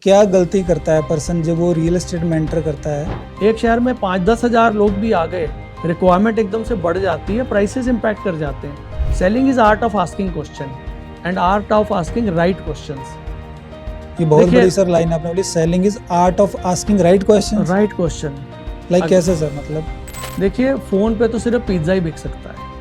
क्या गलती करता है पर्सन जब वो रियल एस्टेट में एंटर करता है? एक शहर में 5-10 हज़ार लोग भी आ गए, रिक्वायरमेंट एकदम से बढ़ जाती है, प्राइसेस इम्पैक्ट कर जाते हैं। Selling is art of asking question and art of asking right questions. ये बहुत देखिए- बड़ी सर लाइन आपने बोली, selling is art of asking right question. Right question like कैसे सर? मतलब देखिए, फोन पे तो सिर्फ पिज्जा ही बिक सकता है।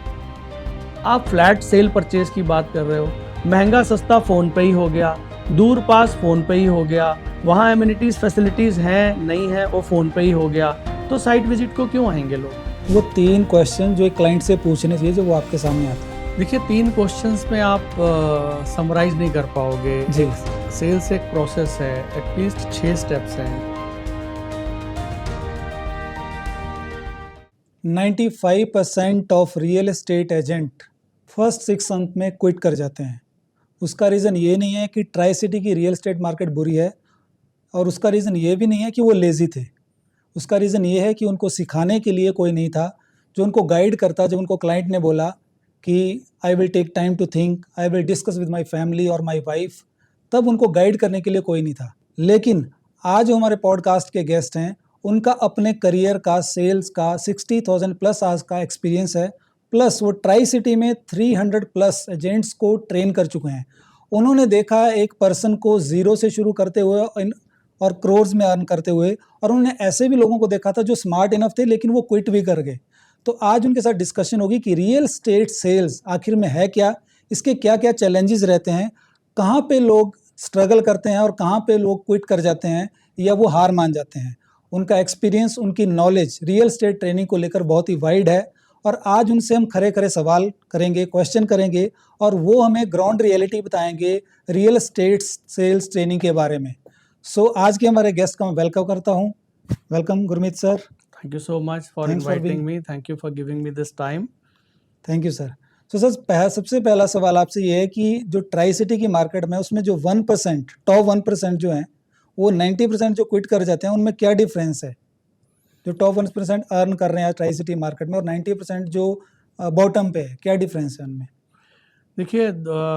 आप फ्लैट सेल परचेज की बात कर रहे हो, महंगा सस्ता फोन पे ही हो गया, दूर पास फोन पे ही हो गया, वहाँ एमिनिटीज फैसिलिटीज हैं नहीं है वो फोन पे ही हो गया, तो साइट विजिट को क्यों आएंगे लोग? वो 3 क्वेश्चन जो एक क्लाइंट से पूछने चाहिए जो वो आपके सामने आता है। देखिए, 3 क्वेश्चंस में आप समराइज नहीं कर पाओगे। जी। सेल्स एक प्रोसेस है, एटलीस्ट 6 स्टेप्स हैं। 95% of real estate agent first 6 month में क्विट कर जाते हैं। उसका रीज़न ये नहीं है कि ट्राई सिटी की रियल एस्टेट मार्केट बुरी है, और उसका रीज़न ये भी नहीं है कि वो लेज़ी थे। उसका रीज़न ये है कि उनको सिखाने के लिए कोई नहीं था जो उनको गाइड करता। जब उनको क्लाइंट ने बोला कि I will take time to think, I will discuss with my family और माई वाइफ, तब उनको गाइड करने के लिए कोई नहीं था। लेकिन आज जो हमारे पॉडकास्ट के गेस्ट हैं, उनका अपने करियर का, सेल्स का 60,000 प्लस आज का एक्सपीरियंस है, प्लस वो ट्राई सिटी में 300 प्लस एजेंट्स को ट्रेन कर चुके हैं। उन्होंने देखा एक पर्सन को ज़ीरो से शुरू करते हुए और क्रोर्स में अर्न करते हुए, और उन्होंने ऐसे भी लोगों को देखा था जो स्मार्ट इनफ थे लेकिन वो क्विट भी कर गए। तो आज उनके साथ डिस्कशन होगी कि रियल एस्टेट सेल्स आखिर में है क्या, इसके क्या क्या चैलेंजेस रहते हैं, कहाँ पे लोग स्ट्रगल करते हैं और कहाँ पे लोग क्विट कर जाते हैं या वो हार मान जाते हैं। उनका एक्सपीरियंस, उनकी नॉलेज रियल एस्टेट ट्रेनिंग को लेकर बहुत ही वाइड है, और आज उनसे हम खरे खरे सवाल करेंगे, क्वेश्चन करेंगे, और वो हमें ग्राउंड रियलिटी बताएंगे रियल एस्टेट सेल्स ट्रेनिंग के बारे में। सो आज के हमारे गेस्ट का मैं वेलकम करता हूँ। Welcome Gurmeet sir. Thank you so much for Thanks for inviting being- me, thank you for giving me this time. Thank you sir. So sir, सबसे पहला सवाल आपसे ये है कि जो ट्राई सिटी की मार्केट में उसमें जो 1%, टॉप 1% जो हैं, वो 90% जो क्विट कर जाते हैं, उनमें क्या डिफरेंस है? जो टॉप 1% अर्न कर रहे हैं ट्राई सिटी मार्केट में और 90% जो बॉटम पे है, क्या डिफरेंस है उनमें? देखिए,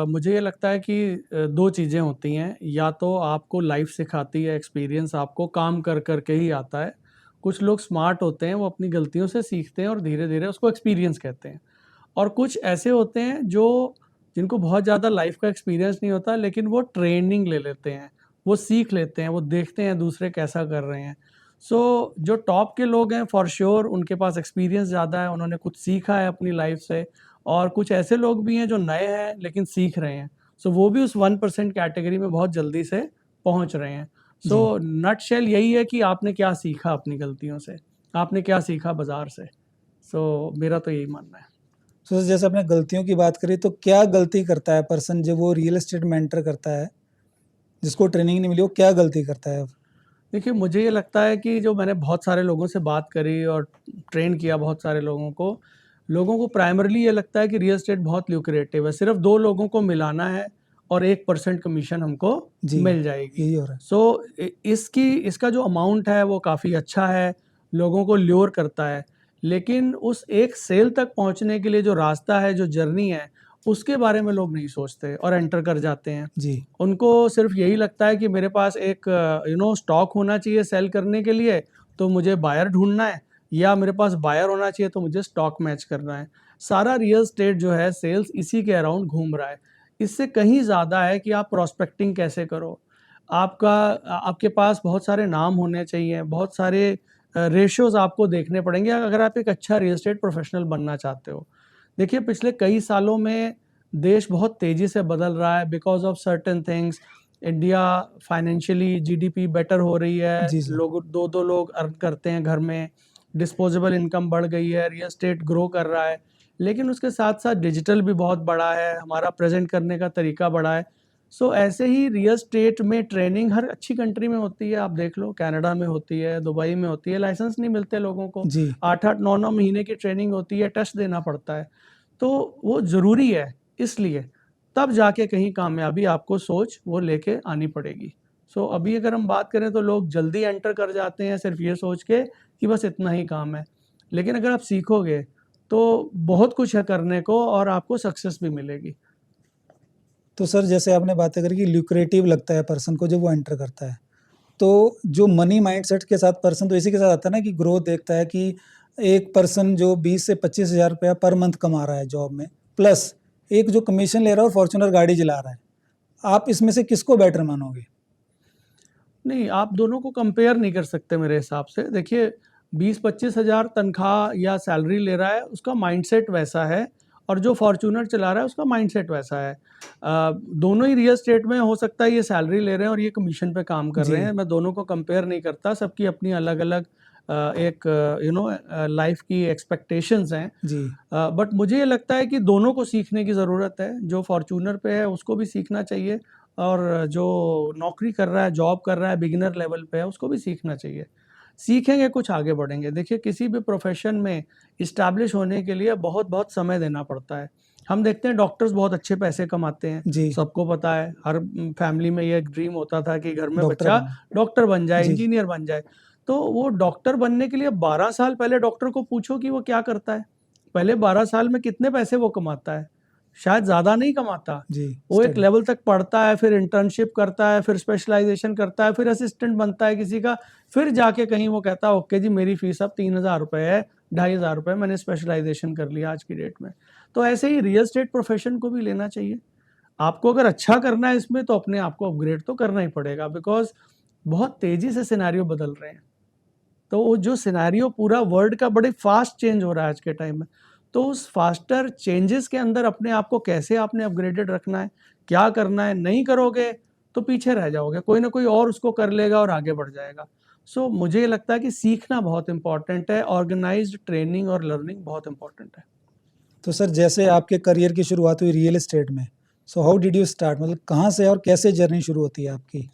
मुझे ये लगता है कि 2 चीज़ें होती हैं। या तो आपको लाइफ सिखाती है, एक्सपीरियंस आपको काम कर कर के ही आता है। कुछ लोग स्मार्ट होते हैं, वो अपनी गलतियों से सीखते हैं और धीरे धीरे उसको एक्सपीरियंस कहते हैं। और कुछ ऐसे होते हैं जिनको बहुत ज़्यादा लाइफ का एक्सपीरियंस नहीं होता, लेकिन वो ट्रेनिंग ले लेते हैं, वो सीख लेते हैं, वो देखते हैं दूसरे कैसा कर रहे हैं। सो जो टॉप के लोग हैं, फॉर श्योर उनके पास एक्सपीरियंस ज़्यादा है, उन्होंने कुछ सीखा है अपनी लाइफ से। और कुछ ऐसे लोग भी हैं जो नए हैं लेकिन सीख रहे हैं, सो वो भी उस 1% कैटेगरी में बहुत जल्दी से पहुंच रहे हैं। सो नटशेल यही है कि आपने क्या सीखा अपनी गलतियों से, आपने क्या सीखा बाजार से। सो मेरा तो यही मानना है। सो जैसे आपने गलतियों की बात करी, तो क्या गलती करता है पर्सन जब वो रियल एस्टेट में एंटर करता है, जिसको ट्रेनिंग नहीं मिली, वो क्या गलती करता है? देखिए, मुझे ये लगता है कि जो मैंने बहुत सारे लोगों से बात करी और ट्रेन किया बहुत सारे लोगों को प्राइमरली ये लगता है कि रियल एस्टेट बहुत ल्यूक्रेटिव है, सिर्फ 2 लोगों को मिलाना है और 1% कमीशन हमको जी, मिल जाएगी। यही हो रहा है। सो इसका जो अमाउंट है वो काफ़ी अच्छा है, लोगों को ल्योर करता है, लेकिन उस एक सेल तक पहुंचने के लिए जो रास्ता है, जो जर्नी है, उसके बारे में लोग नहीं सोचते और एंटर कर जाते हैं। जी, उनको सिर्फ यही लगता है कि मेरे पास एक स्टॉक होना चाहिए सेल करने के लिए, तो मुझे बायर ढूंढना है, या मेरे पास बायर होना चाहिए तो मुझे स्टॉक मैच करना है। सारा रियल एस्टेट जो है सेल्स इसी के अराउंड घूम रहा है। इससे कहीं ज़्यादा है कि आप प्रोस्पेक्टिंग कैसे करो। आपके पास बहुत सारे नाम होने चाहिए, बहुत सारे रेशियोज़ आपको देखने पड़ेंगे अगर आप एक अच्छा रियल एस्टेट प्रोफेशनल बनना चाहते हो। देखिए, पिछले कई सालों में देश बहुत तेज़ी से बदल रहा है because of certain things. India financially GDP better हो रही है, जी सर। लोग 2-2 लोग अर्न करते हैं घर में, डिस्पोजेबल इनकम बढ़ गई है, रियल एस्टेट ग्रो कर रहा है, लेकिन उसके साथ साथ डिजिटल भी बहुत बड़ा है, हमारा प्रेजेंट करने का तरीका बड़ा है। सो ऐसे ही रियल एस्टेट में ट्रेनिंग हर अच्छी कंट्री में होती है। आप देख लो, कनाडा में होती है, दुबई में होती है, लाइसेंस नहीं मिलते लोगों को, जी, 8-8 9-9 महीने की ट्रेनिंग होती है, टेस्ट देना पड़ता है। तो वो ज़रूरी है, इसलिए तब जाके कहीं कामयाबी आपको सोच वो लेके आनी पड़ेगी। सो अभी अगर हम बात करें तो लोग जल्दी एंटर कर जाते हैं सिर्फ ये सोच के कि बस इतना ही काम है, लेकिन अगर आप सीखोगे तो बहुत कुछ है करने को और आपको सक्सेस भी मिलेगी। तो सर जैसे आपने बातें करी कि ल्यूक्रेटिव लगता है पर्सन को जब वो एंटर करता है, तो जो मनी माइंडसेट के साथ पर्सन, तो इसी के साथ आता है ना कि ग्रोथ देखता है कि एक पर्सन जो 20 से 25 हज़ार रुपया पर मंथ कमा रहा है जॉब में, प्लस एक जो कमीशन ले रहा है और फॉर्च्यूनर गाड़ी चला रहा है, आप इसमें से किसको बेटर मानोगे? नहीं, आप दोनों को कंपेयर नहीं कर सकते मेरे हिसाब से। देखिए, 20-25 हज़ार तनख्वाह या सैलरी ले रहा है, उसका माइंडसेट वैसा है, और जो फॉर्च्यूनर चला रहा है, उसका माइंडसेट वैसा है। दोनों ही रियल एस्टेट में हो सकता है ये सैलरी ले रहे हैं और ये कमीशन पे काम कर रहे जी, हैं। मैं दोनों को कंपेयर नहीं करता, सबकी अपनी अलग-अलग एक लाइफ़ की एक्सपेक्टेशंस हैं। जी, बट मुझे ये लगता है कि दोनों को सीखने की ज़रूरत है। जो फॉर्च्यूनर पे है, उसको भी सीखना चाहिए, और जो नौकरी कर रहा है, जॉब कर रहा है, बिगिनर लेवल पे है, उसको भी सीखना चाहिए। सीखेंगे, कुछ आगे बढ़ेंगे। देखिए, किसी भी प्रोफ़ेशन में एस्टैब्लिश होने के लिए बहुत-बहुत समय देना पड़ता है। हम देखते हैं डॉक्टर्स बहुत अच्छे पैसे कमाते हैं, जी, सबको पता है। हर फैमिली में ये एक ड्रीम होता था कि घर में डॉक्टर बच्चा बनना। डॉक्टर बन जाए, जी, इंजीनियर बन जाए। तो वो डॉक्टर बनने के लिए 12 साल पहले डॉक्टर को पूछो कि वो क्या करता है? पहले 12 साल में कितने पैसे वो कमाता है? शायद ज़्यादा नहीं कमाता। जी, वो एक स्टडी। लेवल तक पढ़ता है, फिर इंटर्नशिप करता है, फिर स्पेशलाइज़ेशन करता है, फिर असिस्टेंट बनता है किसी का, फिर जाके कहीं वो कहता है ओके जी, मेरी फ़ीस अब 3000 रुपए है, 2500 रुपए, मैंने स्पेशलाइज़ेशन कर लिया आज की डेट में। तो ऐसे ही रियल एस्टेट प्रोफ़ेशन को भी लेना चाहिए। आपको अगर अच्छा करना है इसमें, तो अपने आप को अपग्रेड तो करना ही पड़ेगा, बिकॉज़ बहुत तेज़ी से सिनेरियो बदल रहे हैं। तो वो जो सिनेरियो पूरा वर्ल्ड का बड़े फास्ट चेंज हो रहा है आज के टाइम में, तो उस फास्टर चेंजेस के अंदर अपने आप को कैसे आपने अपग्रेडेड रखना है, क्या करना है, नहीं करोगे तो पीछे रह जाओगे, कोई ना कोई और उसको कर लेगा और आगे बढ़ जाएगा। सो मुझे ये लगता है कि सीखना बहुत इंपॉर्टेंट है, ऑर्गेनाइज्ड ट्रेनिंग और लर्निंग बहुत इंपॉर्टेंट है। तो सर जैसे आपके करियर की शुरुआत हुई रियल एस्टेट में, so how did you start, मतलब कहाँ से और कैसे जर्नी शुरू होती है आपकी?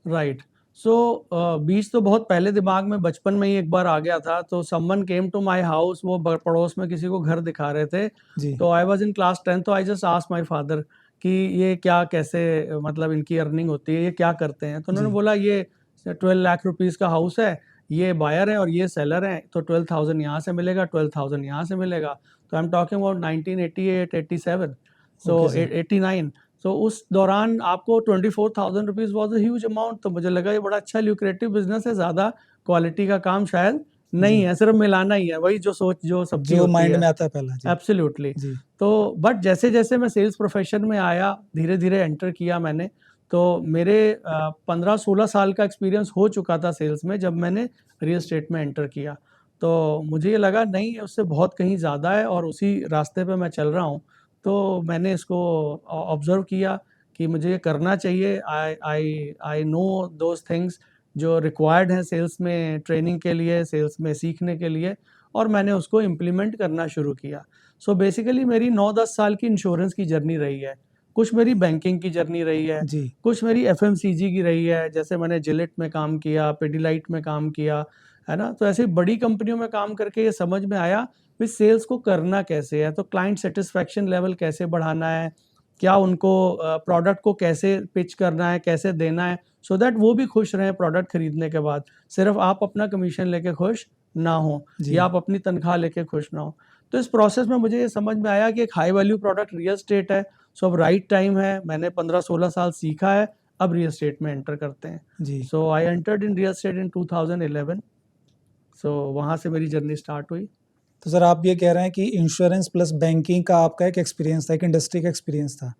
राइट। सो बीज तो बहुत पहले दिमाग में बचपन में ही एक बार आ गया था। तो someone came to my house, वो पड़ोस में किसी को घर दिखा रहे थे। जी, तो आई वाज इन क्लास 10, तो I just asked my father कि ये क्या, कैसे, मतलब इनकी अर्निंग होती है, ये क्या करते हैं? तो उन्होंने जी, बोला ये 12 लाख रुपीस का हाउस है, ये बायर है और ये सेलर है, तो 12,000 यहाँ से मिलेगा, 12,000 यहाँ से मिलेगा। तो I am talking about 1988-87, so okay sir. 89। तो उस दौरान आपको 24,000 rupees was a huge amount. तो मुझे लगा ये बड़ा अच्छा ल्यूक्रेटिव बिज़नेस है, ज़्यादा क्वालिटी का काम शायद नहीं जी, है, सिर्फ़ मिलाना ही है, वही जो सोच जो सबकी जो होती माइंड है। में आता है पहला। जी, एब्सोल्युटली। जी, तो बट जैसे-जैसे मैं सेल्स प्रोफ़ेशन में आया, धीरे-धीरे एंटर किया मैंने, तो मेरे 15-16 साल का एक्सपीरियंस हो चुका था सेल्स में जब मैंने रियल एस्टेट में एंटर किया। तो मुझे ये लगा नहीं, उससे बहुत कहीं ज़्यादा है और उसी रास्ते पे मैं चल रहा हूँ। तो मैंने इसको ऑब्ज़र्व किया कि मुझे ये करना चाहिए। आई आई आई नो दोज़ थिंग्स जो रिक्वायर्ड हैं सेल्स में ट्रेनिंग के लिए, सेल्स में सीखने के लिए, और मैंने उसको इम्प्लीमेंट करना शुरू किया। सो बेसिकली मेरी 9-10 साल की इंश्योरेंस की जर्नी रही है। कुछ मेरी बैंकिंग की जर्नी रही है, जी, कुछ मेरी एफएमसीजी की रही है, जैसे मैंने जिलेट में काम किया, पिडिलाइट में काम किया, है ना? तो ऐसी बड़ी कंपनियों में काम करके ये समझ में आया कि सेल्स को करना कैसे है, तो क्लाइंट सैटिस्फैक्शन लेवल कैसे बढ़ाना है, क्या उनको प्रोडक्ट को कैसे पिच करना है, कैसे देना है, सो दैट वो भी खुश रहें प्रोडक्ट खरीदने के बाद। सिर्फ़ आप अपना कमीशन लेके खुश ना हों, या जी। आप अपनी तनख्वाह लेके खुश ना हों। तो इस प्रोसेस में मुझे ये समझ में आया कि एक high value product real estate है, सो अब राइट टाइम है, मैंने 15-16 साल सीखा है, अब रियल एस्टेट में एंटर करते हैं। जी। So I entered in real estate in 2011, so वहाँ से मेरी जर्नी स्टार्ट हुई। तो सर आप ये कह रहे हैं कि इंश्योरेंस प्लस बैंकिंग का आपका एक एक्सपीरियंस था, एक इंडस्ट्री का एक्सपीरियंस था।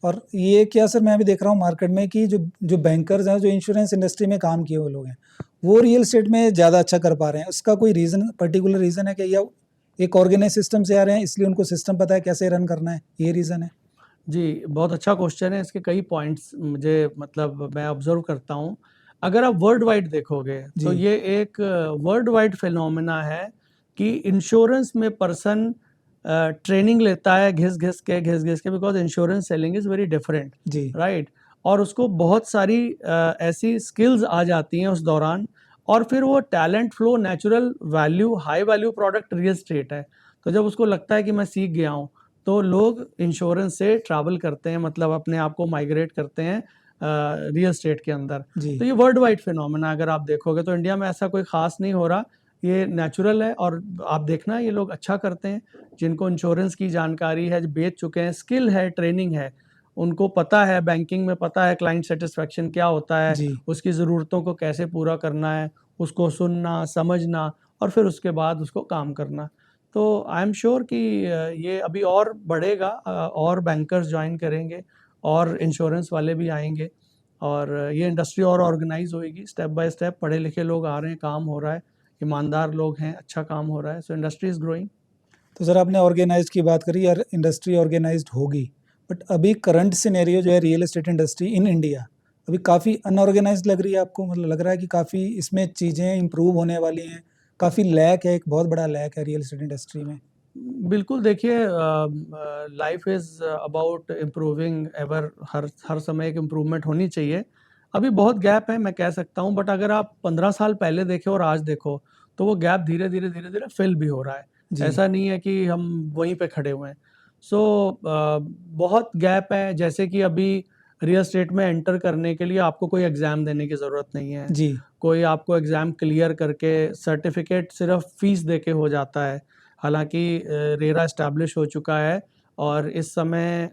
और ये क्या सर, मैं भी देख रहा हूँ मार्केट में कि जो जो बैंकर्स हैं, जो इंश्योरेंस इंडस्ट्री में काम किए हुए लोग हैं, वो रियल एस्टेट में ज़्यादा अच्छा कर पा रहे हैं। उसका कोई रीज़न, पर्टिकुलर रीज़न है कि या एक ऑर्गेनाइज़ सिस्टम से आ रहे हैं इसलिए उनको सिस्टम पता है कैसे रन करना है, ये रीज़न है? जी, बहुत अच्छा क्वेश्चन है। इसके कई पॉइंट्स मुझे, मतलब मैं ऑब्ज़र्व करता हूँ। अगर आप वर्ल्ड वाइड देखोगे, तो जी, ये एक वर्ल्ड वाइड फिनोमेना है कि इंश्योरेंस में पर्सन ट्रेनिंग लेता है घिस-घिस के, because insurance selling is very different, जी, राइट? और उसको बहुत सारी ऐसी स्किल्स आ जाती हैं उस दौरान, और फिर वो talent flow, natural value, high value product real estate है। तो जब उसको लगता है कि मैं सीख गया हूँ, तो लोग इंश्योरेंस से ट्रैवल करते हैं, मतलब अपने आप को माइग्रेट करते हैं रियल एस्टेट के अंदर। जी, तो ये वर्ल्ड वाइड फिनोमेना अगर आप देखोगे, तो इंडिया में ऐसा कोई ख़ास नहीं हो रहा, ये नेचुरल है। और आप देखना ये लोग अच्छा करते हैं, जिनको इंश्योरेंस की जानकारी है, जो बेच चुके हैं, स्किल है, ट्रेनिंग है, उनको पता है, बैंकिंग में पता है क्लाइंट सेटिस्फेक्शन क्या होता है, जी। उसकी ज़रूरतों को कैसे पूरा करना है, उसको सुनना, समझना और फिर उसके बाद उसको काम करना। तो आई एम श्योर कि ये अभी और बढ़ेगा, और बैंकर्स जॉइन करेंगे और इंश्योरेंस वाले भी आएँगे और ये इंडस्ट्री और ऑर्गेनाइज़ होएगी स्टेप बाय स्टेप। पढ़े लिखे लोग आ रहे हैं, काम हो रहा है, ईमानदार लोग हैं, अच्छा काम हो रहा है, सो इंडस्ट्री इज़ ग्रोइंग। तो सर आपने ऑर्गेनाइज्ड की बात करी यार, इंडस्ट्री ऑर्गेनाइज्ड होगी, बट अभी करंट सिनेरियो जो है real estate industry in India अभी काफ़ी अनऑर्गेनाइज्ड लग रही है आपको? मतलब लग रहा है कि काफ़ी इसमें चीज़ें इम्प्रूव होने वाली हैं, काफ़ी लैक है, एक बहुत बड़ा लैक है रियल एस्टेट इंडस्ट्री में? बिल्कुल देखिए, life is about improving ever, हर हर समय एक इम्प्रूवमेंट होनी चाहिए। अभी बहुत गैप है मैं कह सकता हूँ, बट अगर आप 15 साल पहले देखें और आज देखो, तो वो गैप धीरे-धीरे फिल भी हो रहा है। जी। ऐसा नहीं है कि हम वहीं पे खड़े हुए हैं। सो बहुत गैप है, जैसे कि अभी रियल एस्टेट में एंटर करने के लिए आपको कोई एग्ज़ाम देने की ज़रूरत नहीं है। जी। कोई आपको एग्ज़ाम क्लियर करके सर्टिफ़िकेट सिर्फ़ फ़ीस देके हो जाता है। हालाँकि रेरा एस्टैब्लिश हो चुका है और इस समय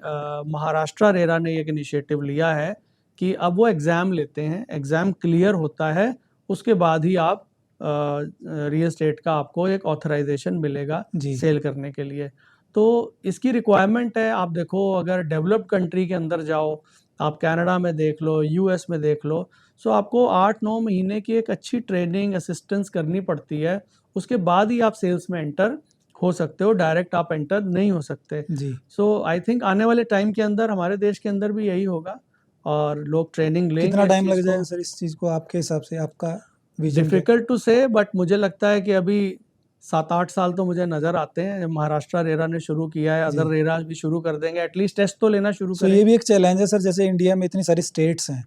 महाराष्ट्र रेरा ने एक इनिशिएटिव लिया है कि अब वो एग्ज़ाम लेते हैं, एग्ज़ाम क्लियर होता है, उसके बाद ही आप रियल एस्टेट का आपको एक ऑथराइज़ेशन मिलेगा जी। सेल करने के लिए। तो इसकी रिक्वायरमेंट है, आप देखो अगर डेवलप्ड कंट्री के अंदर जाओ, आप कनाडा में देख लो, यूएस में देख लो, सो आपको 8-9 महीने की एक अच्छी ट्रेनिंग, असिस्टेंस करनी पड़ती है, उसके बाद ही आप सेल्स में एंटर हो सकते हो, डायरेक्ट आप एंटर नहीं हो सकते। जी। सो आई थिंक आने वाले टाइम के अंदर हमारे देश के अंदर भी यही होगा और लोग ट्रेनिंग कितना लेंगे इस टाइम लग चीज़ जाएगा को। सर इस चीज़ को आपके हिसाब से? आपका विज़न क्या है? डिफ़िकल्ट टू से, बट मुझे लगता है कि अभी 7-8 साल तो मुझे नज़र आते हैं। महाराष्ट्र रेरा ने शुरू किया है, अदर जी। रेराज़ भी शुरू कर देंगे, एटलीस्ट टेस्ट तो लेना शुरू सो करें। ये भी एक चैलेंज है सर, जैसे इंडिया में इतनी सारी स्टेट्स हैं,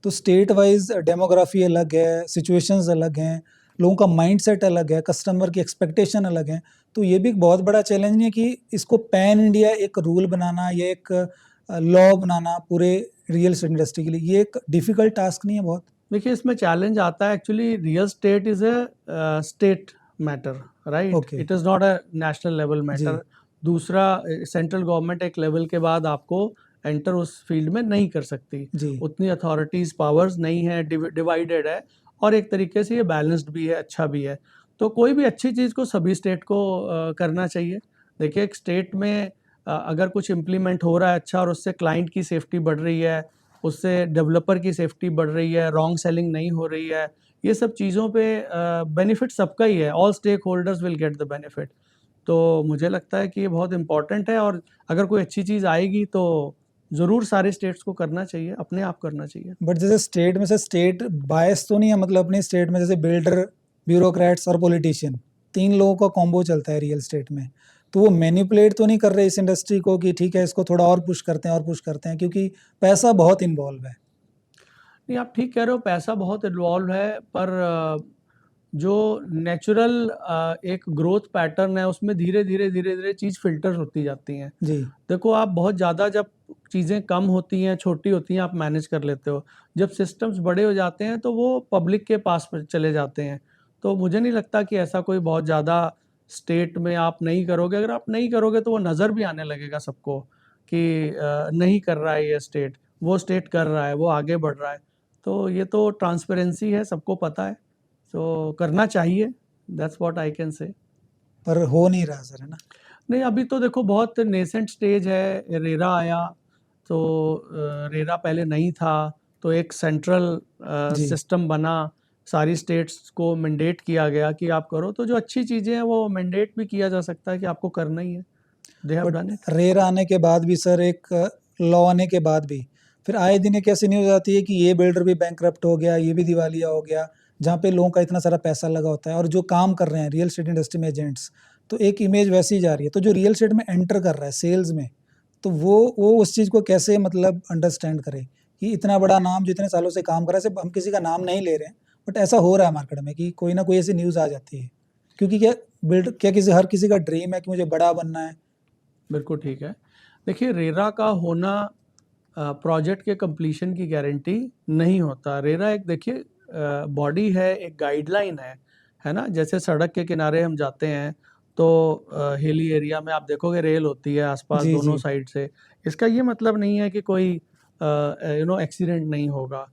तो स्टेट वाइज़ डेमोग्राफ़ी अलग है, सिचुएशंस अलग हैं, लोगों का माइंडसेट अलग है, कस्टमर की एक्सपेक्टेशन अलग है। तो ये भी एक बहुत बड़ा चैलेंज नहीं है कि इसको पैन इंडिया एक रूल बनाना या एक लॉ बनाना पूरे रियल एस्टेट इंडस्ट्री के लिए, ये एक डिफ़िकल्ट टास्क नहीं है बहुत? देखिए, इसमें चैलेंज आता है, actually real estate is a state matter, right? Okay. It is not a national level जी। मैटर। दूसरा, सेंट्रल गवर्नमेंट एक लेवल के बाद आपको एंटर उस फील्ड में नहीं कर सकती। जी। उतनी अथॉरिटीज़, पावर्स नहीं है, डिवाइडेड है और एक तरीके से ये बैलेंस्ड भी है, अच्छा भी है। तो कोई भी अच्छी चीज़ को सभी स्टेट को करना चाहिए। देखिए, एक स्टेट में अगर कुछ इम्प्लीमेंट हो रहा है अच्छा और उससे क्लाइंट की सेफ्टी बढ़ रही है, उससे डेवलपर की सेफ्टी बढ़ रही है, रॉन्ग सेलिंग नहीं हो रही है, ये सब चीज़ों पे बेनिफिट सबका ही है, all stakeholders will get the benefit. तो मुझे लगता है कि ये बहुत इम्पोर्टेंट है और अगर कोई अच्छी चीज़ आएगी तो ज़रूर सारे स्टेट्स को करना चाहिए, अपने आप करना चाहिए। बट जैसे स्टेट में से स्टेट बायस तो नहीं है, मतलब अपनी स्टेट में जैसे बिल्डर, ब्यूरोक्रेट्स और पॉलिटिशियन, 3 लोगों का कॉम्बो चलता है रियल एस्टेट में। तो वो मैनिपुलेट तो नहीं कर रहे इस इंडस्ट्री को कि ठीक है इसको थोड़ा और पुश करते हैं और पुश करते हैं, क्योंकि पैसा बहुत इन्वॉल्व है। नहीं, आप ठीक कह रहे हो, पैसा बहुत इन्वॉल्व है, पर जो नेचुरल एक ग्रोथ पैटर्न है उसमें धीरे-धीरे चीज़ फ़िल्टर होती जाती हैं। जी। देखो, आप बहुत ज़्यादा जब चीज़ें कम होती हैं, छोटी होती हैं, आप मैनेज कर लेते हो। जब सिस्टम्स बड़े हो जाते हैं तो वो पब्लिक के पास में चले जाते हैं। तो मुझे नहीं लगता कि ऐसा कोई बहुत ज़्यादा स्टेट में आप नहीं करोगे। अगर आप नहीं करोगे तो वो नज़र भी आने लगेगा सबको कि नहीं कर रहा है ये स्टेट, वो स्टेट कर रहा है, वो आगे बढ़ रहा है। तो ये तो ट्रांसपेरेंसी है, सबको पता है। सो करना चाहिए, that's what I can say. पर हो नहीं रहा सर, है ना? नहीं, अभी तो देखो बहुत नेसेंट स्टेज है, रेरा आया, तो रेरा पहले नहीं था, तो एक सेंट्रल जी। सिस्टम बना, सारी स्टेट्स को मैंडेट किया गया कि आप करो, तो जो अच्छी चीज़ें हैं वो मैंडेट भी किया जा सकता है कि आपको करना ही है। They have but done it. रेर आने के बाद भी सर, एक लॉ आने के बाद भी फिर आए दिन एक ऐसी न्यूज़ आती है कि ये बिल्डर भी बैंकरप्ट हो गया, ये भी दिवालिया हो गया, जहाँ पे लोगों का इतना सारा पैसा लगा होता है और जो काम कर रहे हैं रियल एस्टेट इंडस्ट्री में एजेंट्स, तो एक इमेज वैसी ही जा रही है। तो जो रियल एस्टेट में एंटर कर रहा है सेल्स में, तो वो उस चीज़ को कैसे मतलब अंडरस्टैंड करे कि इतना बड़ा नाम जो इतने सालों से काम कर रहा है, सिर्फ हम किसी का नाम नहीं ले रहे हैं, बट ऐसा हो रहा है मार्केट में कि कोई ना कोई ऐसी न्यूज़ आ जाती है। क्योंकि क्या किसी हर किसी का ड्रीम है कि मुझे बड़ा बनना है। बिल्कुल ठीक है। देखिए, रेरा का होना प्रोजेक्ट के कंप्लीशन की गारंटी नहीं होता। रेरा एक देखिए बॉडी है, एक गाइडलाइन है ना? जैसे सड़क के किनारे हम जाते हैं तो हिली एरिया में आप देखोगे रेल होती है आस-पास जी। दोनों जी। साइड से। इसका ये मतलब नहीं है कि कोई एक्सीडेंट नहीं होगा।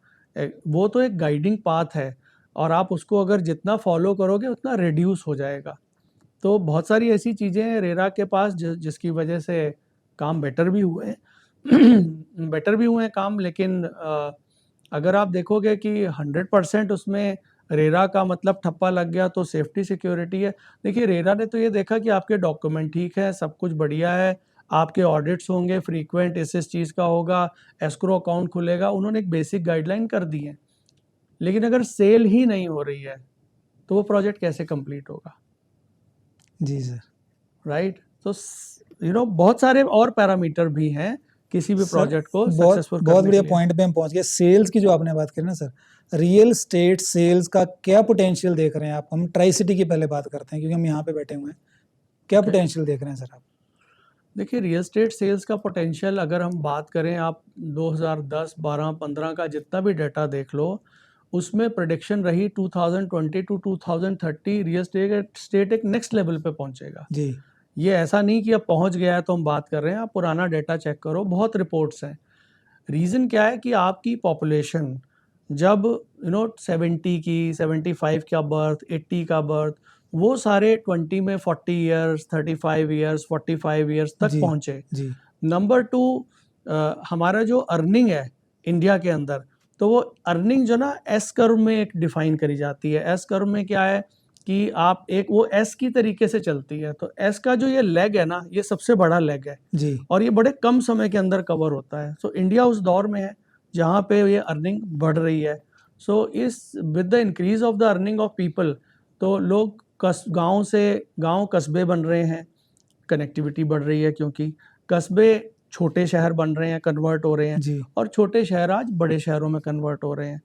वो तो एक गाइडिंग पाथ है और आप उसको अगर जितना फॉलो करोगे उतना रिड्यूस हो जाएगा। तो बहुत सारी ऐसी चीज़ें हैं रेरा के पास जिसकी वजह से काम बेटर भी हुए हैं बेटर भी हुए हैं काम, लेकिन अगर आप देखोगे कि 100% उसमें रेरा का मतलब ठप्पा लग गया तो सेफ्टी सिक्योरिटी है। देखिए रेरा ने तो ये देखा कि आपके डॉक्यूमेंट ठीक है, सब कुछ बढ़िया है, आपके ऑडिट्स होंगे, फ्रीक्वेंट इस चीज़ का होगा, एस्क्रो अकाउंट खुलेगा, उन्होंने एक बेसिक गाइडलाइन कर दी है। लेकिन अगर सेल ही नहीं हो रही है तो वो प्रोजेक्ट कैसे कंप्लीट होगा, जी सर। राइट? तो बहुत सारे और पैरामीटर भी हैं किसी भी सर प्रोजेक्ट को बहुत सक्सेसफुल बहुत करने के बढ़िया लिए। पॉइंट पे हम पहुंच गए। सेल्स की जो आपने बात करी ना सर, रियल स्टेट सेल्स का क्या पोटेंशियल देख रहे हैं आप? हम ट्राई सिटी की पहले बात करते हैं क्योंकि हम यहाँ पे बैठे हुए हैं। क्या ओके, पोटेंशियल देख रहे हैं सर आप? देखिए रियल एस्टेट सेल्स का पोटेंशियल अगर हम बात करें, आप 2010, 12, 15 का जितना भी डाटा देख लो, उसमें प्रेडिक्शन रही 2020 टू 2030 रियल स्टेट एक नेक्स्ट लेवल पे पहुंचेगा। जी ये ऐसा नहीं कि अब पहुंच गया है तो हम बात कर रहे हैं, आप पुराना डेटा चेक करो, बहुत रिपोर्ट्स हैं। रीज़न क्या है कि आपकी पॉपुलेशन जब 70 की, 75 का बर्थ, 80 का बर्थ, वो सारे 20 में 40 ईयर्स, 35 ईयर्स, 45 ईयर्स तक जी पहुँचे। जी नंबर 2, हमारा जो अर्निंग है इंडिया के अंदर, तो वो अर्निंग जो ना एस कर्व में एक डिफाइन करी जाती है। एस कर्व में क्या है कि आप एक वो एस की तरीके से चलती है, तो एस का जो ये लेग है ना, ये सबसे बड़ा लेग है जी और ये बड़े कम समय के अंदर कवर होता है। सो इंडिया उस दौर में है जहाँ पे ये अर्निंग बढ़ रही है। सो इस with the increase of the earning of people, तो लोग गांव से गांव कस्बे बन रहे हैं, कनेक्टिविटी बढ़ रही है क्योंकि कस्बे छोटे शहर बन रहे हैं, कन्वर्ट हो रहे हैं, जी और छोटे शहर आज बड़े शहरों में कन्वर्ट हो रहे हैं।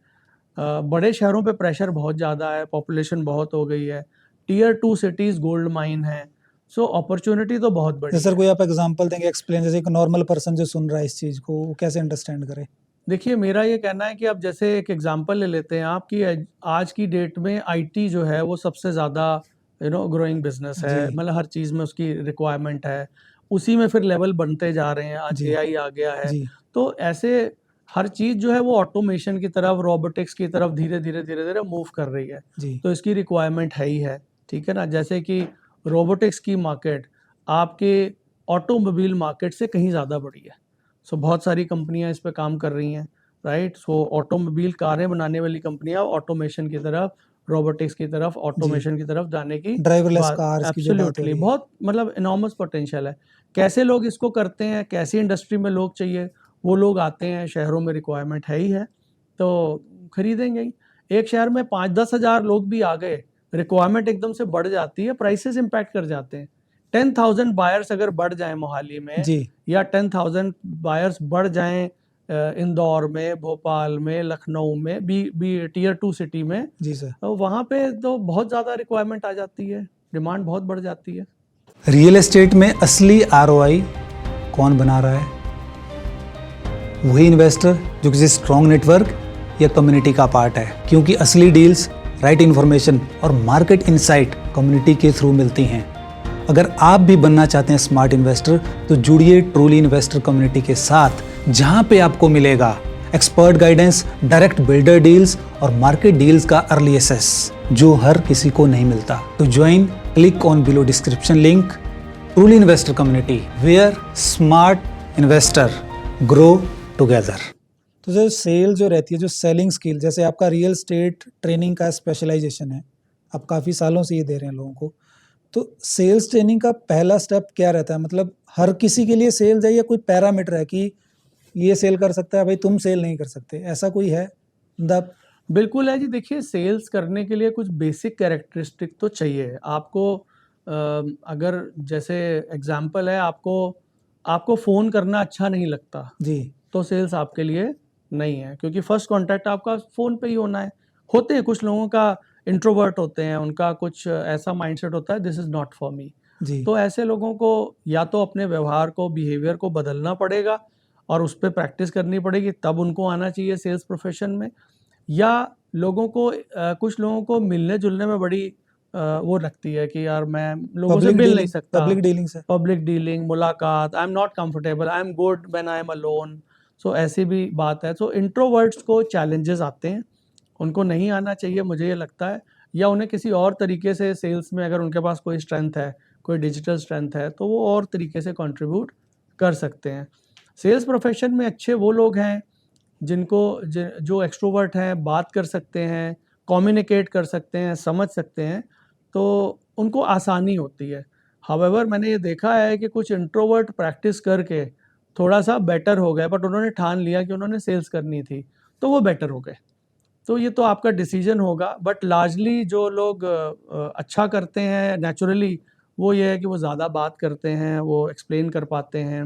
बड़े शहरों पे प्रेशर बहुत ज़्यादा है, पॉपुलेशन बहुत हो गई है, टीयर 2 सिटीज़ गोल्ड माइन है, सो अपॉर्चुनिटी तो बहुत तो बड़ी सर है। कोई आप एग्जांपल देंगे, एक्सप्लेन, जैसे एक नॉर्मल पर्सन जो सुन रहा है इस चीज़ को वो कैसे अंडरस्टैंड करे? देखिए मेरा ये कहना है कि अब जैसे एक एग्जांपल ले लेते हैं आप कि आज की डेट में आईटी जो है वो सबसे ज़्यादा ग्रोइंग बिजनेस जी है, मतलब हर चीज़ में उसकी रिक्वायरमेंट है, उसी में फिर लेवल बनते जा रहे हैं, आज जी एआई आ गया है। जी तो ऐसे हर चीज़ जो है वो ऑटोमेशन की तरफ, रोबोटिक्स की तरफ धीरे धीरे धीरे धीरे मूव कर रही है, जी तो इसकी रिक्वायरमेंट है ही है। ठीक है ना, जैसे कि रोबोटिक्स की मार्केट आपके ऑटोमोबाइल मार्केट से कहीं ज़्यादा बड़ी है। सो बहुत सारी कंपनियां इस पे काम कर रही हैं, राइट? सो ऑटोमोबाइल कारें बनाने वाली कंपनियां ऑटोमेशन की तरफ, रोबोटिक्स की तरफ, जी ऑटोमेशन की तरफ जाने की ड्राइवरलेस बात, कार्स की जो बात हो एब्सोल्युटली, रही है। बहुत मतलब इनॉर्मस पोटेंशियल है। कैसे लोग इसको करते हैं, कैसी इंडस्ट्री में लोग चाहिए, वो लोग आते हैं, शहरों में रिक्वायरमेंट है ही है तो खरीदेंगे ही। एक शहर में 5-10 हज़ार लोग भी आ गए, रिक्वायरमेंट एकदम से बढ़ जाती है, प्राइसेस इम्पैक्ट कर जाते हैं। 10,000 बायर्स अगर बढ़ जाएं मोहाली में, जी या 10,000 बायर्स बढ़ जाएं इंदौर में, भोपाल में, लखनऊ में, बी टीयर 2 सिटी में, जी सर। तो वहाँ पे तो बहुत ज़्यादा रिक्वायरमेंट आ जाती है, डिमांड बहुत बढ़ जाती है। रियल एस्टेट में असली आरओआई कौन बना रहा है? वही इन्वेस्टर जो किसी स्ट्रॉन्ग नेटवर्क या कम्युनिटी का पार्ट है, क्योंकि असली डील्स राइट इन्फॉर्मेशन और मार्केट इनसाइट कम्युनिटी के थ्रू मिलती हैं। अगर आप भी बनना चाहते हैं स्मार्ट इन्वेस्टर तो जुड़िए ट्रूली इन्वेस्टर कम्युनिटी के साथ, जहां पे आपको मिलेगा expert guidance, direct builder deals और मार्केट डील्स का अर्ली एक्सेस जो हर किसी को नहीं मिलता। तो join, click on below description link, truly investor community where smart investor grow together. तो जो सेल जो रहती है, जो सेलिंग स्किल, जैसे आपका रियल एस्टेट ट्रेनिंग का स्पेशलाइजेशन है, आप काफ़ी सालों से ये दे रहे हैं लोगों को, तो सेल्स ट्रेनिंग का पहला स्टेप क्या रहता है? मतलब हर किसी के लिए सेल्स है या कोई पैरामीटर है कि ये सेल कर सकता है, भाई तुम सेल नहीं कर सकते, ऐसा कोई है? मतलब बिल्कुल है जी। देखिए सेल्स करने के लिए कुछ बेसिक कैरेक्टरिस्टिक तो चाहिए आपको। अगर जैसे एग्जांपल है, आपको आपको फ़ोन करना अच्छा नहीं लगता जी तो सेल्स आपके लिए नहीं है, क्योंकि फर्स्ट कांटेक्ट आपका फ़ोन पे ही होना है। होते हैं कुछ लोगों का, इंट्रोवर्ट होते हैं, उनका कुछ ऐसा माइंडसेट होता है, this is not for me. जी तो ऐसे लोगों को या तो अपने व्यवहार को, बिहेवियर को बदलना पड़ेगा और उस पे प्रैक्टिस करनी पड़ेगी, तब उनको आना चाहिए सेल्स प्रोफेशन में। या कुछ लोगों को मिलने जुलने में बड़ी वो लगती है कि यार मैं लोगों से पब्लिक मिल नहीं डीलिंग, सकता, पब्लिक डीलिंग से। पब्लिक डीलिंग, मुलाकात, I am not comfortable, I am good when I am alone. So ऐसी भी बात है। सो इंट्रोवर्ट्स को चैलेंजेस आते हैं, उनको नहीं आना चाहिए मुझे ये लगता है, या उन्हें किसी और तरीके से सेल्स में अगर उनके पास कोई स्ट्रेंथ है, कोई डिजिटल स्ट्रेंथ है, तो वो और तरीके से कंट्रीब्यूट कर सकते हैं। सेल्स प्रोफेशन में अच्छे वो लोग हैं जिनको जो एक्सट्रोवर्ट हैं, बात कर सकते हैं, कम्युनिकेट कर सकते हैं, समझ सकते हैं, तो उनको आसानी होती है। हावेवर मैंने ये देखा है कि कुछ इंट्रोवर्ट प्रैक्टिस करके थोड़ा सा बेटर हो गए, बट उन्होंने ठान लिया कि उन्होंने सेल्स करनी थी, तो वो बेटर हो गए। तो ये तो आपका डिसीजन होगा, बट लार्जली जो लोग अच्छा करते हैं नेचुरली, वो ये है कि वो ज़्यादा बात करते हैं, वो एक्सप्लेन कर पाते हैं,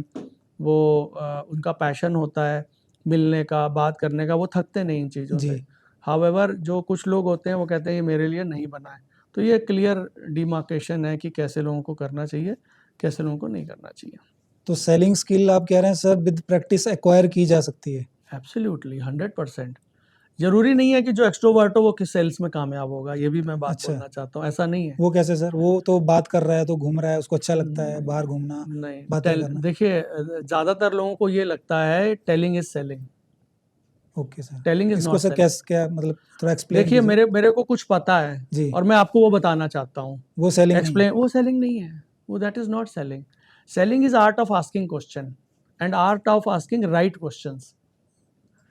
वो उनका पैशन होता है मिलने का, बात करने का, वो थकते नहीं इन चीज़ों जी। से। हावेवर जो कुछ लोग होते हैं वो कहते हैं ये मेरे लिए नहीं बना है। तो ये क्लियर डिमार्केशन है कि कैसे लोगों को करना चाहिए, कैसे लोगों को नहीं करना चाहिए। तो सेलिंग स्किल आप कह रहे हैं सर विद प्रैक्टिस एक्वायर की जा सकती है? एब्सोल्युटली 100%। ज़रूरी नहीं है कि जो एक्सट्रोवर्ट हो वो किस सेल्स में कामयाब होगा, ये भी मैं बात अच्छा, बोलना चाहता हूँ, ऐसा नहीं है। वो कैसे सर? वो तो बात कर रहा है तो घूम रहा है, उसको अच्छा लगता है बाहर घूमना, नहीं, बातें करना। देखिए ज़्यादातर लोगों को ये लगता है telling is selling. Okay sir. Telling is इसको नॉट सर सेलिंग। कैसे, क्या मतलब थोड़ा एक्सप्लेन देखिए कीजिए। मेरे को कुछ पता है जी। और मैं आपको वो बताना चाहता हूँ। वो सेलिंग नहीं है। एक्सप्लेन, वो सेलिंग नहीं है, वो that is not selling. Selling is art of asking question and art of asking right questions.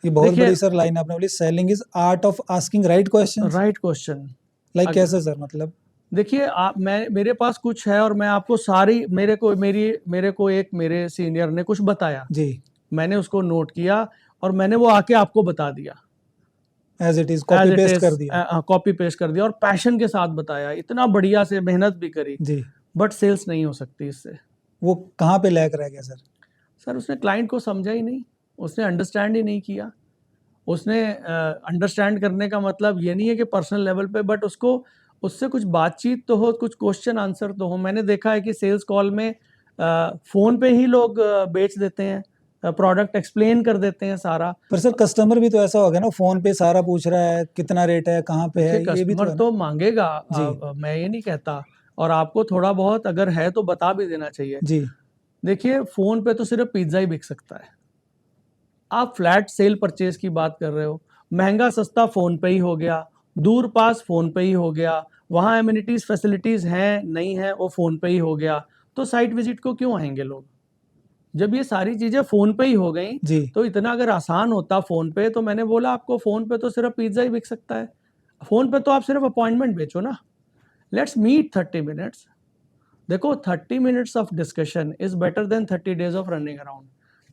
ये बहुत देखिए बड़ी सर लाइन आपने बोली, selling is art of asking right questions. Right question. Like कैसे सर, मतलब? देखिए आप, मैं मेरे पास कुछ है और मैं आपको सारी, मेरे को एक मेरे सीनियर ने कुछ बताया, जी। मैंने उसको नोट किया और मैंने वो आके आपको बता दिया as it is as copy it paste is, कर दिया। कॉपी पेस्ट कर दिया और पैशन के साथ बताया, इतना बढ़िया से मेहनत भी करी, जी। बट सेल्स नहीं हो सकती इससे। वो कहाँ पे लैग रह गया सर? सर उसने क्लाइंट को समझा ही नहीं, उसने अंडरस्टैंड ही नहीं किया। उसने अंडरस्टैंड करने का मतलब ये नहीं है कि पर्सनल लेवल पे, बट उसको उससे कुछ बातचीत तो हो, कुछ क्वेश्चन आंसर तो हो। मैंने देखा है कि सेल्स कॉल में फ़ोन पे ही लोग बेच देते हैं, प्रोडक्ट एक्सप्लेन कर देते हैं सारा। पर सर कस्टमर भी तो ऐसा हो गया ना, फोन पे सारा पूछ रहा है, कितना रेट है, कहाँ पे देखिए है, ये भी तो कस्टमर है ना। तो मांगेगा, जी। मैं ये नहीं कहता, और आपको थोड़ा बहुत अगर है तो बता भी देना चाहिए। जी। देखिए फ़ोन पे तो सिर्फ पिज्ज़ा ही बिक सकता है। आप फ्लैट सेल परचेज की बात कर रहे हो, महंगा सस्ता फ़ोन पे ही हो गया, दूर पास फ़ोन पे ही हो गया, वहाँ एमिनिटीज़ फैसिलिटीज़ हैं नहीं हैं वो फ़ोन पे ही हो गया, तो साइट विजिट को क्यों आएंगे लोग? जब ये सारी चीज़ें फ़ोन पे ही हो गई, जी। तो इतना अगर आसान होता फ़ोन पे, तो मैंने बोला आपको फ़ोन पे तो सिर्फ पिज़्ज़ा ही बिक सकता है। फ़ोन पे तो आप सिर्फ अपॉइंटमेंट बेचो ना, लेट्स मीट 30 मिनट्स। देखो 30 minutes of discussion is better than 30 days of running around.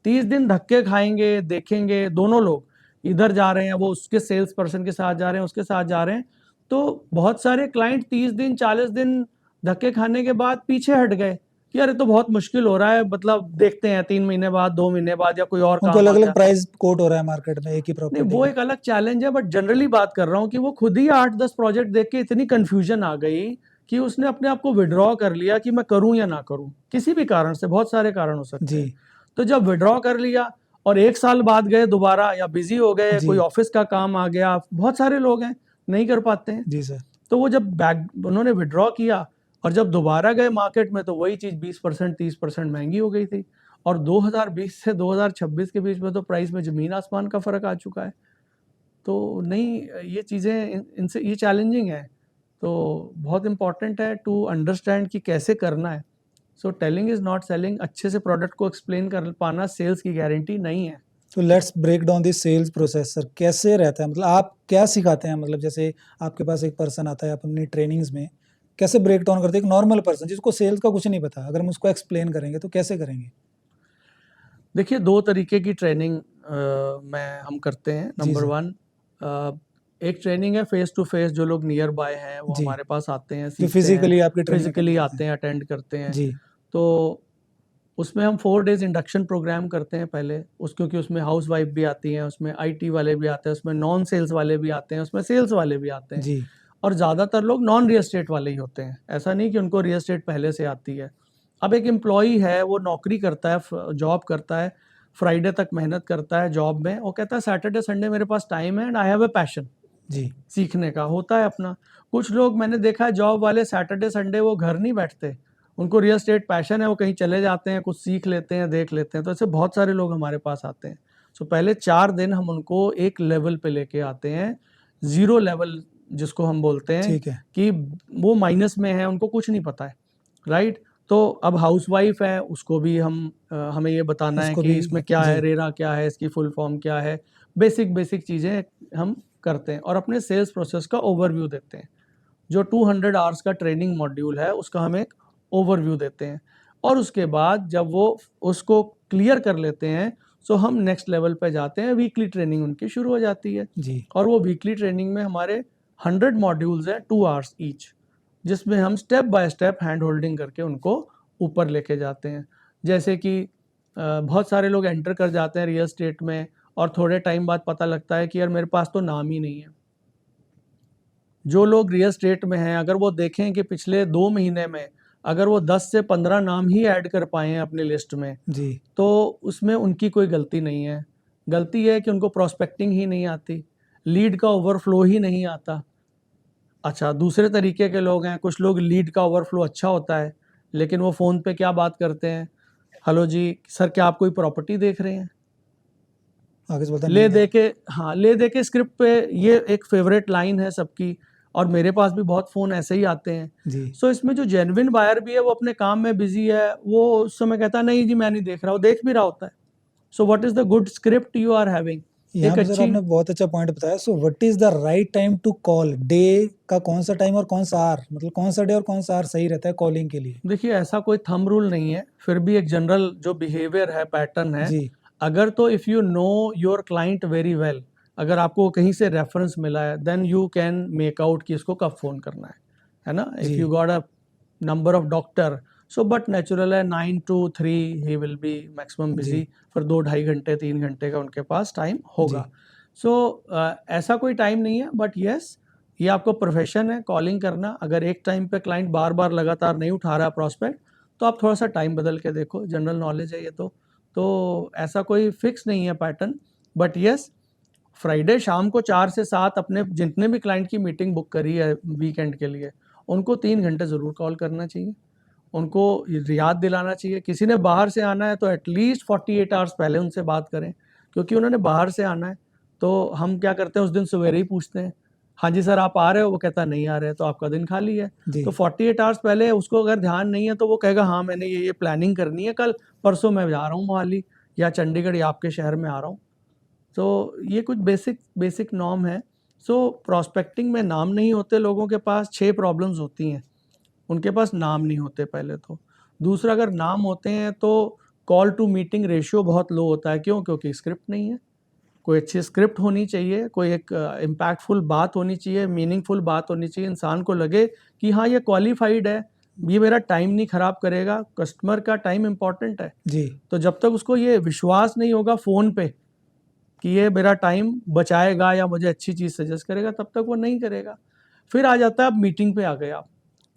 30 दिन धक्के खाएंगे, देखेंगे दोनों लोग, इधर जा रहे हैं, वो उसके सेल्स पर्सन के साथ जा रहे हैं, उसके साथ जा रहे हैं, तो बहुत सारे क्लाइंट 30 दिन 40 दिन धक्के खाने के बाद पीछे हट गए कि अरे तो बहुत मुश्किल हो रहा है, मतलब देखते हैं 3 महीने बाद, 2 महीने बाद, या कोई और उनको काम अलग आ अलग गया। प्राइस कोट हो रहा है मार्केट में एक ही नहीं प्रॉपर्टी वो का। एक अलग चैलेंज है, बट जनरली बात कर रहा हूँ कि वो खुद ही 8-10 प्रोजेक्ट देख के इतनी कंफ्यूजन आ गई कि उसने अपने आप को विड्रॉ कर लिया कि मैं करूं या ना करूं, किसी भी कारण से, बहुत सारे कारण हो सकते जी। हैं। तो जब विड्रॉ कर लिया और 1 साल बाद गए दोबारा, या बिजी हो गए, जी। कोई ऑफिस का काम आ गया, बहुत सारे लोग हैं नहीं कर पाते हैं, जी सर। तो वो जब बैक उन्होंने विड्रॉ किया और जब दोबारा गए मार्केट में, तो वही चीज़ 20% 30% महंगी हो गई थी। और 2020 से 2026 के बीच में तो प्राइस में ज़मीन आसमान का फ़र्क आ चुका है। तो नहीं, ये चीज़ें इनसे ये चैलेंजिंग है। तो बहुत इम्पॉर्टेंट है टू अंडरस्टैंड कि कैसे करना है। सो टेलिंग इज़ नॉट सेलिंग। अच्छे से प्रोडक्ट को एक्सप्लेन कर पाना सेल्स की गारंटी नहीं है। तो let's break down this sales process sir, कैसे रहता है, मतलब आप क्या सिखाते हैं? मतलब जैसे आपके पास एक पर्सन आता है, आप अपनी ट्रेनिंग्स में कैसे ब्रेक डाउन करते हैं? एक नॉर्मल पर्सन जिसको सेल्स का कुछ नहीं पता, अगर हम उसको एक्सप्लेन करेंगे तो कैसे करेंगे? देखिए 2 तरीके की ट्रेनिंग मैं हम करते हैं। जी नंबर सर। 1, एक ट्रेनिंग है फेस टू फेस, जो लोग नियर बाय हैं वो जी। हमारे पास आते हैं, जो सीखते हैं, फिजिकली आपकी ट्रेनिंग अटेंड फिज़िकली करते आते हैं। हैं, अटेंड करते हैं। जी। तो उसमें हम 4 डेज़ इंडक्शन प्रोग्राम करते हैं पहले, क्योंकि उसमें हाउसवाइफ भी आती हैं, उसमें आईटी वाले भी आते हैं, उसमें नॉन सेल्स वाले भी आते हैं, उसमें सेल्स वाले भी आते हैं, जी। और ज़्यादातर लोग नॉन रियल एस्टेट वाले ही होते हैं। ऐसा नहीं कि उनको रियल एस्टेट पहले से आती है। अब एक एम्प्लॉई है, वो नौकरी करता है, जॉब करता है, फ्राइडे तक मेहनत करता है जॉब में, वो कहता है सैटरडे संडे मेरे पास टाइम है and I have a passion. जी, सीखने का होता है अपना। कुछ लोग मैंने देखा है जॉब वाले सैटरडे संडे वो घर नहीं बैठते, उनको रियल एस्टेट पैशन है, वो कहीं चले जाते हैं, कुछ सीख लेते हैं, देख लेते हैं। तो ऐसे बहुत सारे लोग हमारे पास आते हैं। सो पहले 4 दिन हम उनको एक लेवल पे लेके आते हैं, ज़ीरो लेवल जिसको हम बोलते हैं ठीक है। कि वो माइनस में है, उनको कुछ नहीं पता है, राइट? तो अब हाउसवाइफ है, उसको भी हमें ये बताना है उसको कि भी इसमें क्या जी, है, रेरा क्या है, इसकी फुल फॉर्म क्या है, बेसिक चीज़ें हम करते हैं और अपने सेल्स प्रोसेस का ओवरव्यू देते हैं। जो 200 आवर्स का ट्रेनिंग मॉड्यूल है उसका हम एक ओवरव्यू देते हैं और उसके बाद जब वो उसको क्लियर कर लेते हैं, सो हम नेक्स्ट लेवल पे जाते हैं, वीकली ट्रेनिंग उनकी शुरू हो जाती है। जी, और वो वीकली ट्रेनिंग में हमारे 100 मॉड्यूल्स हैं, 2 आवर्स ईच, जिसमें हम step by step hand holding करके उनको ऊपर लेके जाते हैं। जैसे कि बहुत सारे लोग एंटर कर जाते हैं रियल एस्टेट में और थोड़े टाइम बाद पता लगता है कि यार मेरे पास तो नाम ही नहीं है। जो लोग रियल एस्टेट में हैं, अगर वो देखें कि पिछले 2 महीने में अगर वो 10 से 15 नाम ही ऐड कर पाए हैं अपनी लिस्ट में, जी, तो उसमें उनकी कोई गलती नहीं है। गलती ये है कि उनको प्रोस्पेक्टिंग ही नहीं आती, लीड का ओवरफ्लो ही नहीं आता। अच्छा, दूसरे तरीके के लोग हैं, कुछ लोग लीड का ओवरफ्लो अच्छा होता है, लेकिन वो फ़ोन पे क्या बात करते हैं, हेलो जी, सर क्या आप कोई प्रॉपर्टी देख रहे हैं? आगे से बोलता है ले नहीं दे नहीं। के हाँ, ले दे के स्क्रिप्ट पे ये एक फ़ेवरेट लाइन है सबकी और मेरे पास भी बहुत फ़ोन ऐसे ही आते हैं। जी, सो इसमें जो जेन्युइन बायर भी है वो अपने काम में बिज़ी है, वो उस समय कहता है नहीं जी मैं नहीं देख रहा, वो देख भी रहा होता है। So what is the good script you are having? यहाँ एक पे सर अच्छी आपने बहुत अच्छा पॉइंट बताया। So what is the right time to call? Day का कौन-सा टाइम और कौन-सा आवर, मतलब कौन-सा डे और कौन-सा आवर सही रहता है कॉलिंग के लिए? देखिए ऐसा कोई थंब रूल नहीं है, फिर भी एक जनरल जो बिहेवियर है, पैटर्न है, जी, अगर तो if you know your client very well, अगर आपको कहीं से रेफरेंस मिला है, then you can make out कि इसको कब फ़ोन करना है ना? इफ़ यू जी, got a number of doctor, so but natural है 9 टू 3 ही विल बी मैक्सिमम बिज़ी, जी, फिर 2 ढाई घंटे, 3 घंटे का उनके पास टाइम होगा। जी, सो ऐसा कोई टाइम नहीं है, बट येस ये आपका प्रोफेशन है कॉलिंग करना। अगर एक टाइम पे क्लाइंट बार-बार लगातार नहीं उठा रहा है प्रॉस्पेक्ट, तो आप थोड़ा-सा टाइम बदल के देखो, जनरल नॉलेज है ये तो। तो ऐसा कोई फिक्स नहीं है पैटर्न, बट येस फ्राइडे शाम को 4 से 7 अपने जितने भी क्लाइंट की मीटिंग बुक करी है वीकेंड के लिए, उनको 3 घंटे ज़रूर कॉल करना चाहिए। उनको याद दिलाना चाहिए, किसी ने बाहर से आना है तो एटलीस्ट 48 आवर्स पहले उनसे बात करें, क्योंकि उन्होंने बाहर से आना है। तो हम क्या करते हैं उस दिन सवेरे ही पूछते हैं, हाँ जी सर आप आ रहे हो? वो कहता है नहीं आ रहे हैं, तो आपका दिन खाली है। जी, तो 48 आवर्स पहले उसको अगर ध्यान नहीं है तो वो कहेगा हाँ मैंने ये प्लानिंग करनी है कल, परसों मैं जा रहा हूँ मोहाली या चंडीगढ़ या आपके शहर में आ रहा हूँ। तो ये कुछ बेसिक बेसिक नॉर्म है। सो प्रोस्पेक्टिंग में नाम नहीं होते लोगों के पास, 6 प्रॉब्लम्स होती हैं। उनके पास नाम नहीं होते पहले तो। दूसरा अगर नाम होते हैं तो कॉल टू मीटिंग रेशियो बहुत लो होता है। क्यों? क्योंकि स्क्रिप्ट नहीं है। कोई अच्छी स्क्रिप्ट होनी चाहिए, कोई एक इम्पैक्टफुल बात होनी चाहिए, मीनिंगफुल बात होनी चाहिए, इंसान को लगे कि हाँ, ये क्वालिफ़ाइड है, ये मेरा टाइम नहीं ख़राब करेगा, कस्टमर का टाइम इम्पोर्टेंट है। जी, तो जब तक उसको ये विश्वास नहीं होगा फ़ोन पे कि ये मेरा टाइम बचाएगा या मुझे अच्छी चीज़ सजेस्ट करेगा, तब तक वो नहीं करेगा। फिर आ जाता है अब मीटिंग पे आ गए आप।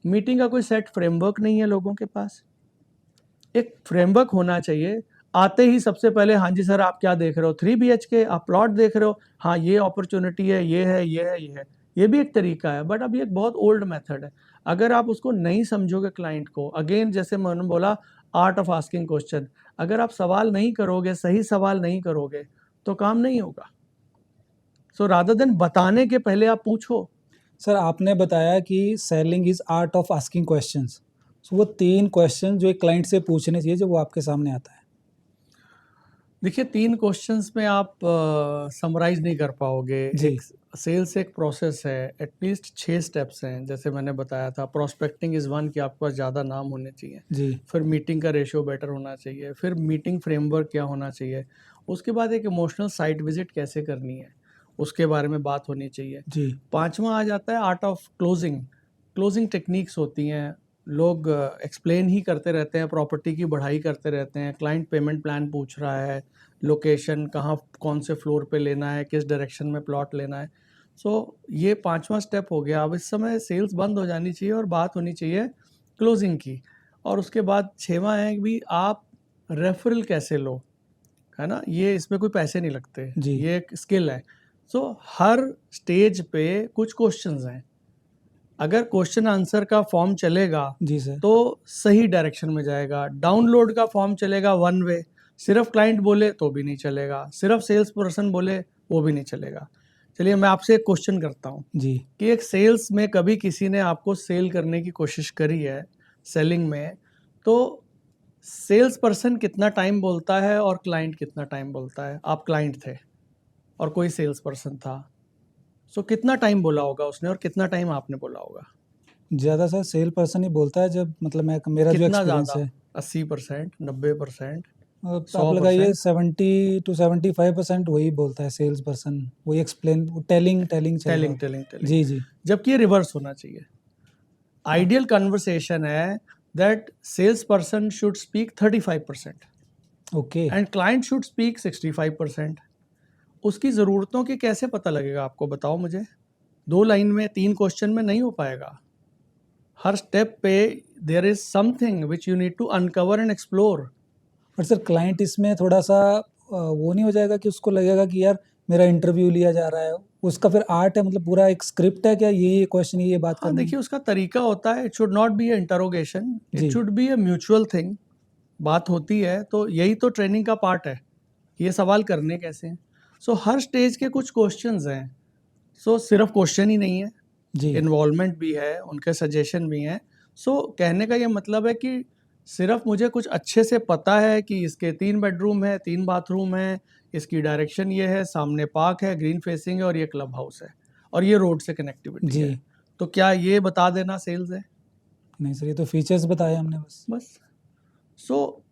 मीटिंग का कोई सेट फ्रेमवर्क नहीं है लोगों के पास। एक फ्रेमवर्क होना चाहिए। आते ही सबसे पहले हाँ जी सर आप क्या देख रहे हो? 3 बीएचके आप प्लॉट देख रहे हो? हाँ, ये अपॉर्च्युनिटी है, ये है, ये है, ये है। ये भी एक तरीका है, बट अब ये एक बहुत ओल्ड मेथड है। अगर आप उसको नहीं समझोगे क्लाइंट को, अगेन जैसे मैंने बोला आर्ट ऑफ आस्किंग क्वेश्चन, अगर आप सवाल नहीं करोगे, सही सवाल नहीं करोगे, तो काम नहीं होगा। सो रादर देन बताने के पहले आप पूछो। सर आपने बताया कि selling is art of asking questions. So वो 3 क्वेश्चन जो एक क्लाइंट से पूछने चाहिए जब वो आपके सामने आता है। देखिए 3 क्वेश्चंस में आप समराइज़ नहीं कर पाओगे। एक जी, सेल्स एक प्रोसेस है, एटलीस्ट 6 स्टेप्स हैं, जैसे मैंने बताया था। प्रोस्पेक्टिंग इज़ वन कि आपके पास ज़्यादा नाम होने चाहिए। जी, फिर मीटिंग का रेशियो बेटर होना चाहिए, फिर मीटिंग फ्रेमवर्क क्या होना चाहिए। उसके बाद एक इमोशनल साइट विज़िट कैसे करनी है, उसके बारे में बात होनी चाहिए। जी, 5वां आ जाता है art of closing. Closing techniques होती हैं, लोग एक्सप्लेन ही करते रहते हैं, प्रॉपर्टी की बढ़ाई करते रहते हैं, क्लाइंट पेमेंट प्लान पूछ रहा है, लोकेशन कहाँ कौन से फ्लोर पे लेना है, किस डायरेक्शन में प्लॉट लेना है। सो ये 5वां स्टेप हो गया। अब इस समय सेल्स बंद हो जानी चाहिए और बात होनी चाहिए क्लोजिंग की। और उसके बाद 6वां है कि भी आप रेफरल कैसे लो, है ना? ये इसमें कोई पैसे नहीं लगते, जी, ये एक स्किल है। सो हर स्टेज पे कुछ क्वेश्चंस हैं, अगर क्वेश्चन आंसर का फॉर्म चलेगा जी सर। तो सही डायरेक्शन में जाएगा। डाउनलोड का फॉर्म चलेगा वन वे, सिर्फ क्लाइंट बोले तो भी नहीं चलेगा, सिर्फ सेल्स पर्सन बोले वो भी नहीं चलेगा। चलिए मैं आपसे एक क्वेश्चन करता हूँ जी। कि एक सेल्स में कभी किसी ने आपको सेल करने की कोशिश करी है, सेलिंग में, तो सेल्स पर्सन कितना टाइम बोलता है और क्लाइंट कितना टाइम बोलता है? आप क्लाइंट थे और कोई सेल्स पर्सन था, सो कितना टाइम बोला होगा उसने और कितना टाइम आपने बोला होगा? ज़्यादा सर सेल पर्सन ही बोलता है, जब मतलब मैं मेरा जो कितना एक्सपीरियंस ज़्यादा? है 80%, 90%, आप लगाइए 100%? 70 to 75% वही बोलता है सेल्स पर्सन, वही एक्सप्लेन टेलिंग टेलिंग चल रहा टेलिंग होता टेलिंग है। टेलिंग। जी जी। जबकि ये रिवर्स होना चाहिए। आइडियल कन्वर्सेशन है that sales person should speak 35% okay. And client should speak 65%। उसकी ज़रूरतों की कैसे पता लगेगा आपको, बताओ मुझे? 2 लाइन में 3 क्वेश्चन में नहीं हो पाएगा। हर स्टेप पे there is something which you need to uncover and explore. But sir client इसमें थोड़ा-सा वो नहीं हो जाएगा कि उसको लगेगा कि यार मेरा इंटरव्यू लिया जा रहा है? उसका फिर आर्ट है, मतलब पूरा एक स्क्रिप्ट है क्या, ये क्वेश्चन ये बात हाँ, करनी है? देखिए उसका तरीका होता है, it should not be a interrogation, it जी। Should be a mutual thing. बात होती है तो यही तो ट्रेनिंग का पार्ट है, ये सवाल करने कैसे हैं। सो हर स्टेज के कुछ क्वेश्चंस हैं, सो सिर्फ क्वेश्चन ही नहीं है, जी। इन्वॉल्वमेंट भी है, उनके सजेशन भी हैं। सो कहने का ये मतलब है कि सिर्फ मुझे कुछ अच्छे से पता है कि इसके 3 बेडरूम है, 3 बाथरूम है, इसकी डायरेक्शन ये है, सामने पार्क है, ग्रीन फेसिंग है और ये क्लब हाउस है और ये रोड से कनेक्टिविटी जी। है। तो क्या ये बता देना सेल्स है? नहीं सर, ये तो फीचर्स बताए हमने बस। बस। सो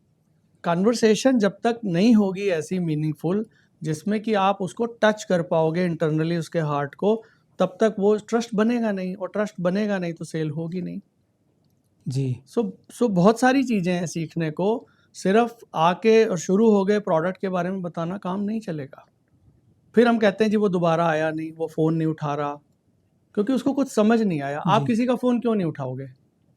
कन्वर्सेशन जब तक नहीं होगी ऐसी मीनिंगफुल जिसमें कि आप उसको टच कर पाओगे इंटरनली उसके हार्ट को, तब तक वो ट्रस्ट बनेगा नहीं, और ट्रस्ट बनेगा नहीं तो सेल होगी नहीं। जी। सो बहुत सारी चीज़ें हैं सीखने को, सिर्फ आके और शुरू हो गए प्रोडक्ट के बारे में बताना काम नहीं चलेगा। फिर हम कहते हैं जी वो दोबारा आया नहीं, वो फ़ोन नहीं उठा रहा, क्योंकि उसको कुछ समझ नहीं आया। आप जी। किसी का फ़ोन क्यों नहीं उठाओगे?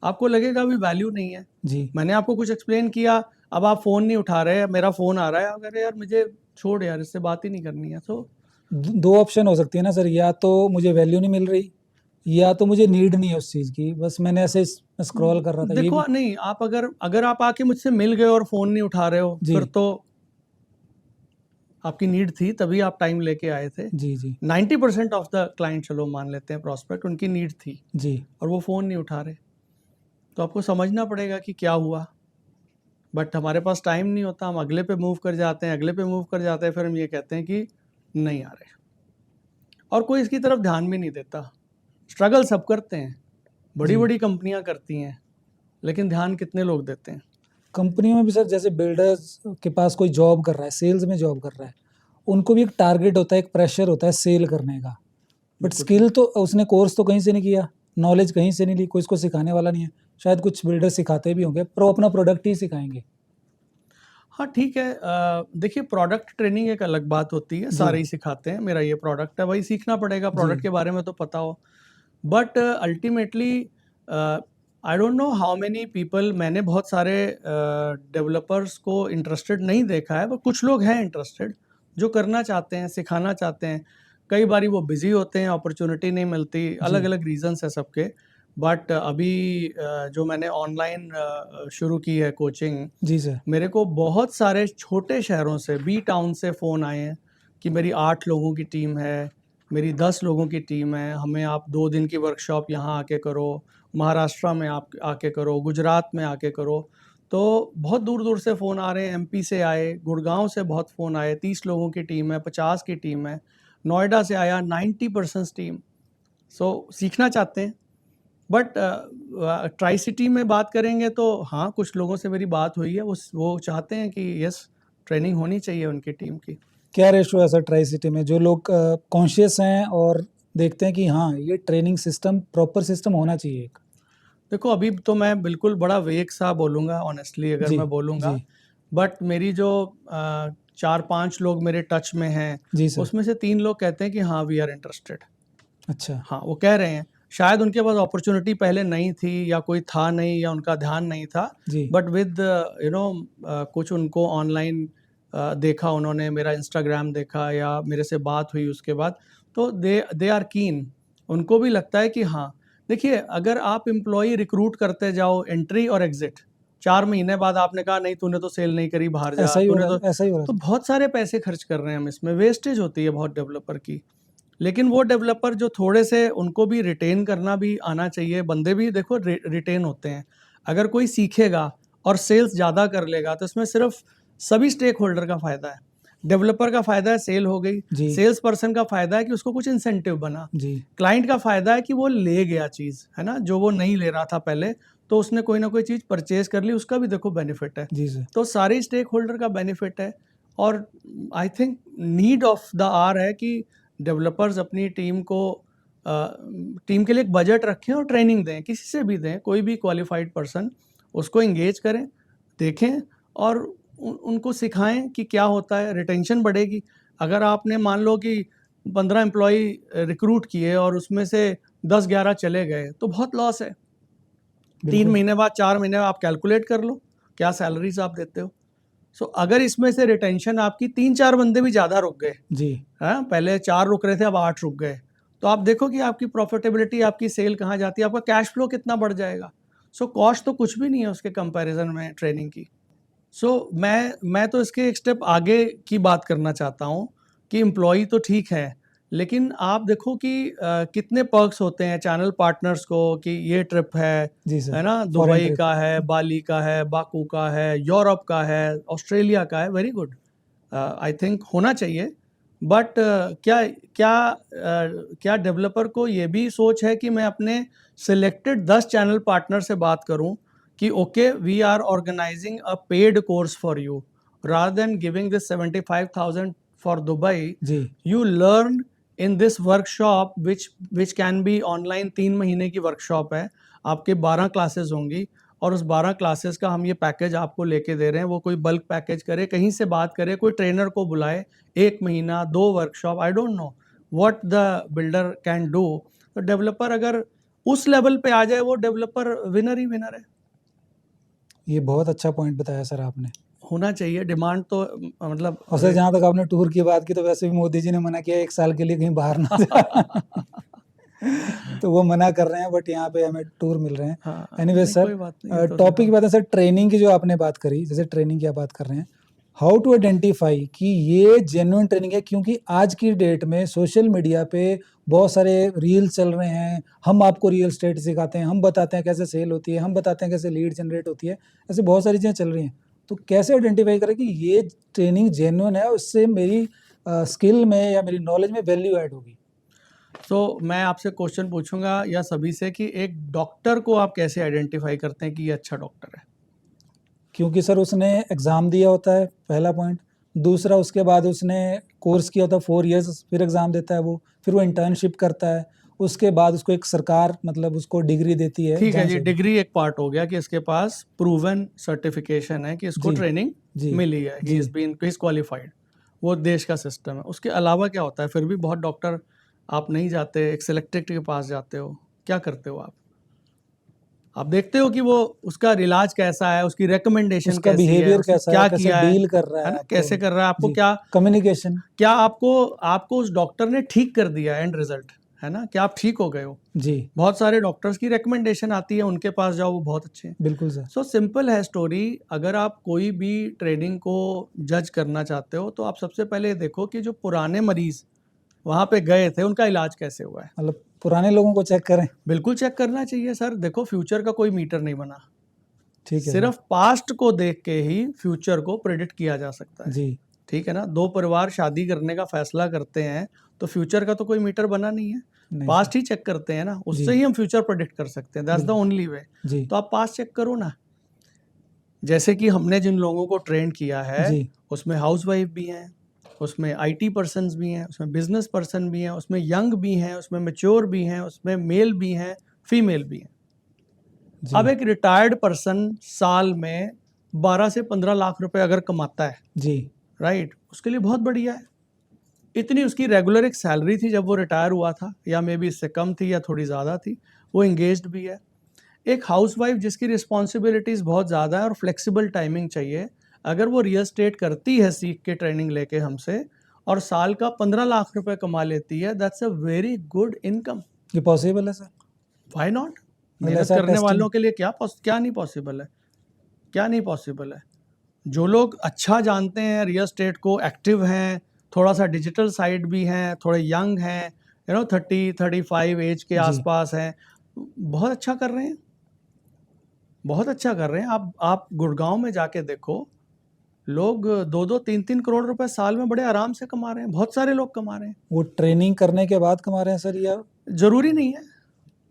आपको लगेगा अभी वैल्यू नहीं है। जी। मैंने आपको कुछ एक्सप्लेन किया, अब आप फ़ोन नहीं उठा रहे, मेरा फ़ोन आ रहा है, आप कह रहे यार मुझे छोड़ यार, इससे बात ही नहीं करनी है। सो 2 ऑप्शन हो सकती है ना सर, या तो मुझे वैल्यू नहीं मिल रही, या तो मुझे नीड नहीं है उस चीज़ की, बस मैंने ऐसे स्क्रॉल कर रहा था, ये देखो भी। नहीं, आप अगर आप आके मुझसे मिल गए और फ़ोन नहीं उठा रहे हो, जी। फिर तो आपकी नीड थी तभी आप टाइम लेके आए थे। जी। जी। 90% ऑफ द क्लाइंट, चलो मान लेते हैं प्रॉस्पेक्ट, उनकी नीड थी जी। और वो फ़ोन नहीं उठा रहे, तो आपको समझना पड़ेगा कि क्या हुआ। बट हमारे पास टाइम नहीं होता, हम अगले पे मूव कर जाते हैं, अगले पे मूव कर जाते हैं, फिर हम ये कहते हैं कि नहीं आ रहे, और कोई इसकी तरफ ध्यान भी नहीं देता। स्ट्रगल सब करते हैं, बड़ी जी। बड़ी कंपनियां करती हैं, लेकिन ध्यान कितने लोग देते हैं? कंपनियों में भी सर, जैसे बिल्डर्स के पास कोई जॉब कर रहा है, सेल्स में जॉब कर रहा है, उनको भी एक टारगेट होता है, एक प्रेशर होता है सेल करने का। बट बिल्कुल स्किल ठीक। तो उसने कोर्स तो कहीं से नहीं किया, नॉलेज कहीं से नहीं ली, कोई इसको सिखाने वाला नहीं है। शायद कुछ बिल्डर सिखाते भी होंगे, पर वो अपना प्रोडक्ट ही सिखाएँगे। हाँ ठीक है, देखिए प्रोडक्ट ट्रेनिंग एक अलग बात होती है, जी। सारे ही सिखाते हैं, मेरा ये प्रोडक्ट है, वही सीखना पड़ेगा, जी। प्रोडक्ट के बारे में तो पता हो। But ultimately I don't know how many people, मैंने बहुत सारे डेवलपर्स को इंटरेस्टेड नहीं देखा है, पर कुछ लोग हैं इंटरेस्टेड, जो करना चाहते हैं, सिखाना चाहते हैं। कई बारी वो बिज़ी होते हैं, अपॉर्चुनिटी नहीं मिलती, जी। अलग-अलग रीज़न्स हैं सबके। बट अभी जो मैंने ऑनलाइन शुरू की है कोचिंग, जी सर। मेरे को बहुत सारे छोटे शहरों से, बी टाउन से फ़ोन आए हैं कि मेरी 8 लोगों की टीम है, मेरी 10 लोगों की टीम है, हमें आप 2 दिन की वर्कशॉप यहाँ आके करो, महाराष्ट्र में आप आके करो, गुजरात में आके करो। तो बहुत दूर-दूर से फ़ोन आ रहे हैं, एमपी से आए, गुड़गाँव से बहुत फ़ोन आए, 30 लोगों की टीम है, 50 की टीम है, नोएडा से आया 90 पर्सन्स टीम। सो सीखना चाहते हैं। बट ट्राई सिटी में बात करेंगे तो हाँ, कुछ लोगों से मेरी बात हुई है, वो चाहते हैं कि यस, ट्रेनिंग होनी चाहिए उनकी टीम की। क्या रेशियो है सर ट्राई सिटी में, जो लोग कॉन्शियस हैं और देखते हैं कि हाँ, ये ट्रेनिंग सिस्टम, प्रॉपर सिस्टम होना चाहिए एक? देखो अभी तो मैं बिल्कुल बड़ा वेग सा बोलूँगा ऑनेस्टली, अगर जी। मैं बोलूँगा, जी। बट मेरी जो 4-5 लोग मेरे टच में हैं, जी सर। उसमें से 3 लोग कहते हैं कि हाँ, वी आर इंटरेस्टेड। अच्छा। हाँ, वो कह रहे हैं, शायद उनके पास अपॉर्च्युनिटी पहले नहीं थी या कोई था नहीं या उनका ध्यान नहीं था, जी। बट विद कुछ उनको ऑनलाइन देखा उन्होंने, मेरा इंस्टाग्राम देखा या मेरे से बात हुई उसके बाद, तो दे आर कीन। उनको भी लगता है कि हाँ, देखिए अगर आप एम्प्लॉई रिक्रूट करते जाओ एंट्री और एग्जिट, 4 महीने बाद आपने कहा नहीं तूने तो सेल नहीं करी, बाहर जा, ऐसा ही हो तूने रहा तो है, ऐसा ही हो रहा तो है। बहुत सारे पैसे खर्च कर रहे हैं हम इसमें, वेस्टेज होती है बहुत डेवलपर की। लेकिन वो डेवलपर जो थोड़े से, उनको भी रिटेन करना भी आना चाहिए, बंदे भी देखो रिटेन होते हैं। अगर कोई सीखेगा और सेल्स ज़्यादा कर लेगा तो इसमें सिर्फ सभी स्टेक होल्डर का फ़ायदा है। डेवलपर का फ़ायदा है सेल हो गई, जी, सेल्स पर्सन का फ़ायदा है कि उसको कुछ इंसेंटिव बना, जी, क्लाइंट का फ़ायदा है कि वो ले गया चीज़, है ना? जो वो नहीं ले रहा था पहले, तो उसने कोई ना कोई चीज़ परचेज़ कर ली, उसका भी देखो बेनिफिट है। जी सर। तो सारे स्टेक होल्डर का बेनिफिट है। और I think need of the hour है कि डेवलपर्स अपनी टीम को टीम के लिए एक बजट रखें और ट्रेनिंग दें, किसी से भी दें, कोई भी क्वालिफाइड पर्सन, उसको एंगेज करें, देखें और उनको सिखाएं कि क्या होता है, रिटेंशन बढ़ेगी। अगर आपने मान लो कि 15 एम्प्लॉई रिक्रूट किए और उसमें से 10-11 चले गए तो बहुत लॉस है। 3 बिल्कुल, महीने बाद, 4 महीने बाद आप कैलकुलेट कर लो क्या सैलरीज आप देते हो। सो अगर इसमें से रिटेंशन आपकी 3-4 बंदे भी ज़्यादा रुक गए, जी, हाँ, पहले 4 रुक रहे थे अब 8 रुक गए, तो आप देखो कि आपकी प्रॉफिटेबिलिटी, आपकी सेल कहाँ जाती है, आपका कैश फ्लो कितना बढ़ जाएगा। सो कॉस्ट तो कुछ भी नहीं है उसके कंपैरिजन में ट्रेनिंग की। सो मैं तो इसके एक स्टेप आगे की बात करना चाहता हूँ कि एम्प्लॉई तो ठीक है, लेकिन आप देखो कि कितने पर्क्स होते हैं चैनल पार्टनर्स को कि ये ट्रिप जी है सर। ना, फॉरेन दुबई ट्रिप, का है, बाली का है, बाकू का है, यूरोप का है, ऑस्ट्रेलिया का है, वेरी गुड, आई थिंक होना चाहिए। बट क्या क्या क्या डेवलपर को ये भी सोच है कि मैं अपने सिलेक्टेड 10 चैनल पार्टनर से बात करूं कि okay we are organising a paid course for you, rather than giving this 75,000 for Dubai, जी, you learn in this workshop which can be online। 3 महीने की वर्कशॉप है, आपके 12 क्लासेस होंगी और उस 12 क्लासेस का हम ये पैकेज आपको लेके दे रहे हैं। वो कोई बल्क पैकेज करे, कहीं से बात करे, कोई ट्रेनर को बुलाए, 1 महीना 2 workshop, I don't know what the builder can do. तो डेवलपर अगर उस लेवल पे आ जाए, वो डेवलपर विनर ही विनर है। ये बहुत अच्छा पॉइंट बताया सर आपने। होना चाहिए डिमांड तो मतलब और सर जहाँ तक आपने टूर की बात की, तो वैसे भी मोदी जी ने मना किया 1 साल के लिए कहीं बाहर ना जाए। तो वो मना कर रहे हैं, बट यहाँ पे हमें टूर मिल रहे हैं। हाँ, एनीवे नहीं सर, कोई बात नहीं, ये तो टॉपिक देखो। की बात है सर, ट्रेनिंग की जो आपने बात करी, जैसे ट्रेनिंग की आप बात कर रहे हैं, हाउ टू आइडेंटिफाई कि ये जेन्युइन ट्रेनिंग है, क्योंकि आज की डेट में सोशल मीडिया पे बहुत सारे रील चल रहे हैं, हम आपको रियल एस्टेट सिखाते हैं, हम बताते हैं कैसे सेल होती है, हम बताते हैं कैसे लीड जनरेट होती है, ऐसे बहुत सारी चीज़ें चल रही हैं। तो कैसे आइडेंटिफाई करें कि ये ट्रेनिंग जेन्युइन है, उससे मेरी स्किल में या मेरी नॉलेज में वैल्यू ऐड होगी? तो मैं आपसे क्वेश्चन पूछूंगा या सभी से कि एक डॉक्टर को आप कैसे आइडेंटिफाई करते हैं कि ये अच्छा डॉक्टर है? क्योंकि सर उसने एग्ज़ाम दिया होता है, पहला पॉइंट। दूसरा, उसके बाद उसने कोर्स किया होता है 4 इयर्स, फिर एग्ज़ाम देता है वो, फिर वो इंटर्नशिप करता है, उसके बाद उसको एक सरकार मतलब उसको डिग्री देती है ठीक है जहाँ जी, से भी। डिग्री एक पार्ट हो गया कि इसके पास प्रूवन सर्टिफिकेशन है कि इसको जी, ट्रेनिंग जी, मिली है, ही जी। Is been he is qualified. वो देश का सिस्टम है। उसके अलावा क्या होता है? फिर भी बहुत डॉक्टर आप नहीं जाते, एक सिलेक्टेड के पास जाते हो, क्या करते हो आप देखते हो कि वो उसका इलाज कैसा है, उसकी रिकमेंडेशन उसका कैसी है, बिहेवियर उसने कैसा है, क्या कैसे किया डील कर रहा है है ना, आपको। कैसे कर रहा है, आपको जी, क्या कम्युनिकेशन। क्या आपको आपको उस डॉक्टर ने ठीक कर दिया एंड रिजल्ट, है ना, क्या आप ठीक हो गए हो। जी, बहुत सारे डॉक्टर्स की रिकमेंडेशन आती है, उनके पास जाओ, वो बहुत अच्छे हैं। बिल्कुल सर। सो सिंपल है स्टोरी। अगर आप कोई भी ट्रेनिंग को जज करना चाहते हो तो आप सबसे पहले देखो कि जो पुराने मरीज वहाँ पे गए थे उनका इलाज कैसे हुआ है। मतलब पुराने लोगों को चेक करें। बिल्कुल चेक करना चाहिए सर। देखो फ्यूचर का कोई मीटर नहीं बना, ठीक है सर। सिर्फ पास्ट को देख के ही फ्यूचर को प्रेडिक्ट किया जा सकता है। जी, ठीक है ना, 2 परिवार शादी करने का फैसला करते हैं तो फ्यूचर का तो कोई मीटर बना नहीं है, नहीं सर। पास्ट ही चेक करते हैं ना, जी, उससे ही हम फ्यूचर प्रेडिक्ट कर सकते हैं, दैट्स द बिल्कुल। Only way. जी, तो आप पास्ट चेक करो ना। जैसे कि हमने जिन लोगों को ट्रेन किया है जी, उसमें हाउसवाइफ भी हैं, उसमें आईटी पर्सन्स भी हैं, उसमें बिजनेस पर्सन भी हैं, उसमें यंग भी हैं, उसमें मैच्योर भी हैं, उसमें मेल भी हैं, फीमेल भी हैं। जी, अब एक रिटायर्ड पर्सन साल में 12 से 15 लाख रुपए अगर कमाता है, जी, राइट, उसके लिए बहुत बढ़िया है। इतनी उसकी रेगुलर एक सैलरी थी जब वो रिटायर हुआ था, या मे बी इससे कम थी या थोड़ी ज़्यादा थी, वो इंगेज्ड भी है। एक हाउसवाइफ जिसकी रिस्पॉन्सिबिलिटीज़ बहुत ज़्यादा है और फ्लेक्सिबल टाइमिंग चाहिए, अगर वो रियल एस्टेट करती है सीख के ट्रेनिंग लेके हमसे और साल का 15 लाख रुपए कमा लेती है, that's a very good income. ये पॉसिबल है सर? Why not? मतलब मेहनत ऐसा करने टेस्टिंग? वालों के लिए क्या नहीं पॉसिबल है, क्या नहीं पॉसिबल है। जो लोग अच्छा जानते हैं रियल एस्टेट को, एक्टिव हैं, थोड़ा सा डिजिटल साइड भी हैं, थोड़े यंग हैं, 30-35 एज के जी। आसपास हैं, बहुत अच्छा कर रहे हैं, बहुत अच्छा कर रहे हैं। आप गुड़गांव में जाके देखो, लोग 2-3 करोड़ रुपए साल में बड़े आराम से कमा रहे हैं, बहुत सारे लोग कमा रहे हैं। वो ट्रेनिंग करने के बाद कमा रहे हैं सर, या? जरूरी नहीं है,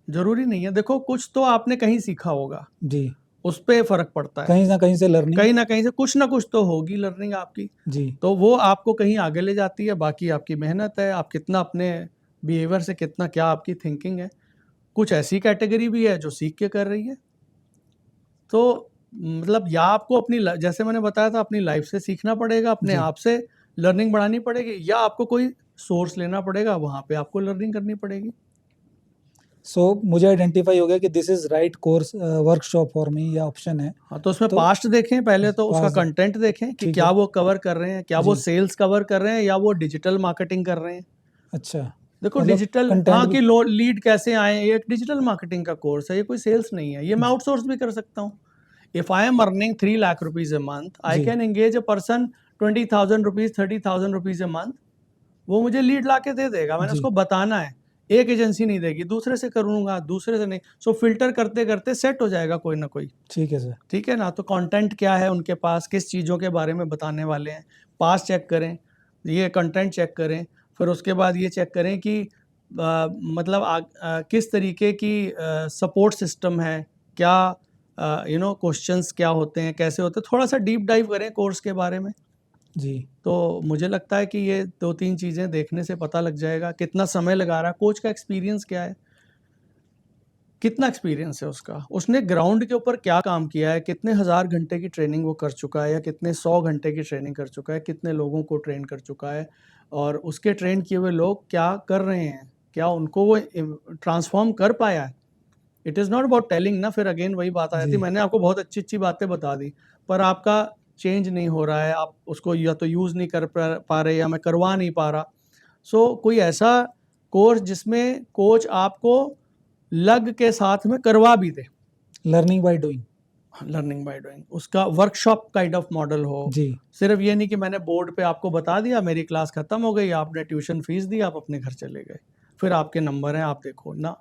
जरूरी नहीं है। देखो, कुछ तो आपने कहीं सीखा होगा, जी। उस पे फर्क पड़ता है। कहीं ना कहीं से लर्निंग। कहीं ना कहीं से कुछ ना कुछ तो होगी लर्निंग आपकी, जी। तो वो आपको कहीं आगे ले जाती है। बाकी आपकी मेहनत है, आप कितना अपने बिहेवियर से, कितना क्या आपकी थिंकिंग है। कुछ ऐसी कैटेगरी भी है जो सीख के कर रही है। तो मतलब या आपको अपनी जैसे मैंने बताया था, अपनी लाइफ से सीखना पड़ेगा, अपने जी। आप से लर्निंग बढ़ानी पड़ेगी, या आपको कोई सोर्स लेना पड़ेगा, वहां पे आपको लर्निंग करनी पड़ेगी। सो मुझे आइडेंटिफाई हो गया कि this is right course workshop for me, या ऑप्शन है। हाँ, तो उसमें तो पास्ट देखें पहले, तो उसका पास। कंटेंट देखें कि ठीक क्या है। वो कवर कर रहे हैं, क्या वो जी। सेल्स कवर कर रहे हैं, या वो डिजिटल मार्केटिंग कर रहे हैं। अच्छा। देखो, मतलब डिजिटल, कंटेंट हाँ, भी। कि लीड कैसे आए, ये एक डिजिटल मार्केटिंग का कोर्स है, ये कोई सेल्स नहीं है, ये मैं आउटसोर्स भी कर सकता हूँ। If I am earning 3 lakh rupees a month, I जी। Can engage a person 20,000 rupees, 30,000 rupees a month. वो मुझे लीड ला के दे देगा, मैंने जी। उसको बताना है। एक एजेंसी नहीं देगी, दूसरे से करूंगा, दूसरे से नहीं। सो फिल्टर करते करते सेट हो जाएगा कोई ना कोई। ठीक है सर। ठीक है ना? तो कंटेंट क्या है उनके पास, किस चीज़ों के बारे में बताने वाले हैं, पास चेक करें, ये कंटेंट चेक करें। फिर उसके बाद ये चेक करें कि मतलब किस तरीके की सपोर्ट सिस्टम है, क्या क्वेश्चंस क्या होते हैं, कैसे होते हैं, थोड़ा सा डीप डाइव करें कोर्स के बारे में। जी। तो मुझे लगता है कि ये 2-3 चीज़ें देखने से पता लग जाएगा कितना समय लगा रहा है, कोच का एक्सपीरियंस क्या है, कितना एक्सपीरियंस है उसका, उसने ग्राउंड के ऊपर क्या काम किया है, कितने हज़ार घंटे की ट्रेनिंग वो कर चुका है, या कितने 100 घंटे की ट्रेनिंग कर चुका है, कितने लोगों को ट्रेन कर चुका है, और उसके ट्रेन किए हुए लोग क्या कर रहे हैं, क्या उनको वो ट्रांसफॉर्म कर पाया है। It is not about telling ना, फिर अगेन वही बात आ जाती है, जी। मैंने आपको बहुत अच्छी अच्छी बातें बता दी, पर आपका चेंज नहीं हो रहा है, आप उसको या तो यूज़ नहीं कर पा रहे, या मैं करवा नहीं पा रहा। सो कोई ऐसा कोर्स जिसमें कोच आपको लग के साथ में करवा भी दे, learning by doing. Learning by doing, उसका वर्कशॉप काइंड ऑफ मॉडल हो। जी। सिर्फ ये नहीं कि मैंने बोर्ड पे आपको बता दिया, मेरी क्लास खत्म हो गई, आपने ट्यूशन फीस दी, आप अपने घर चले गए, फिर आपके नंबर हैं, आप देखो ना।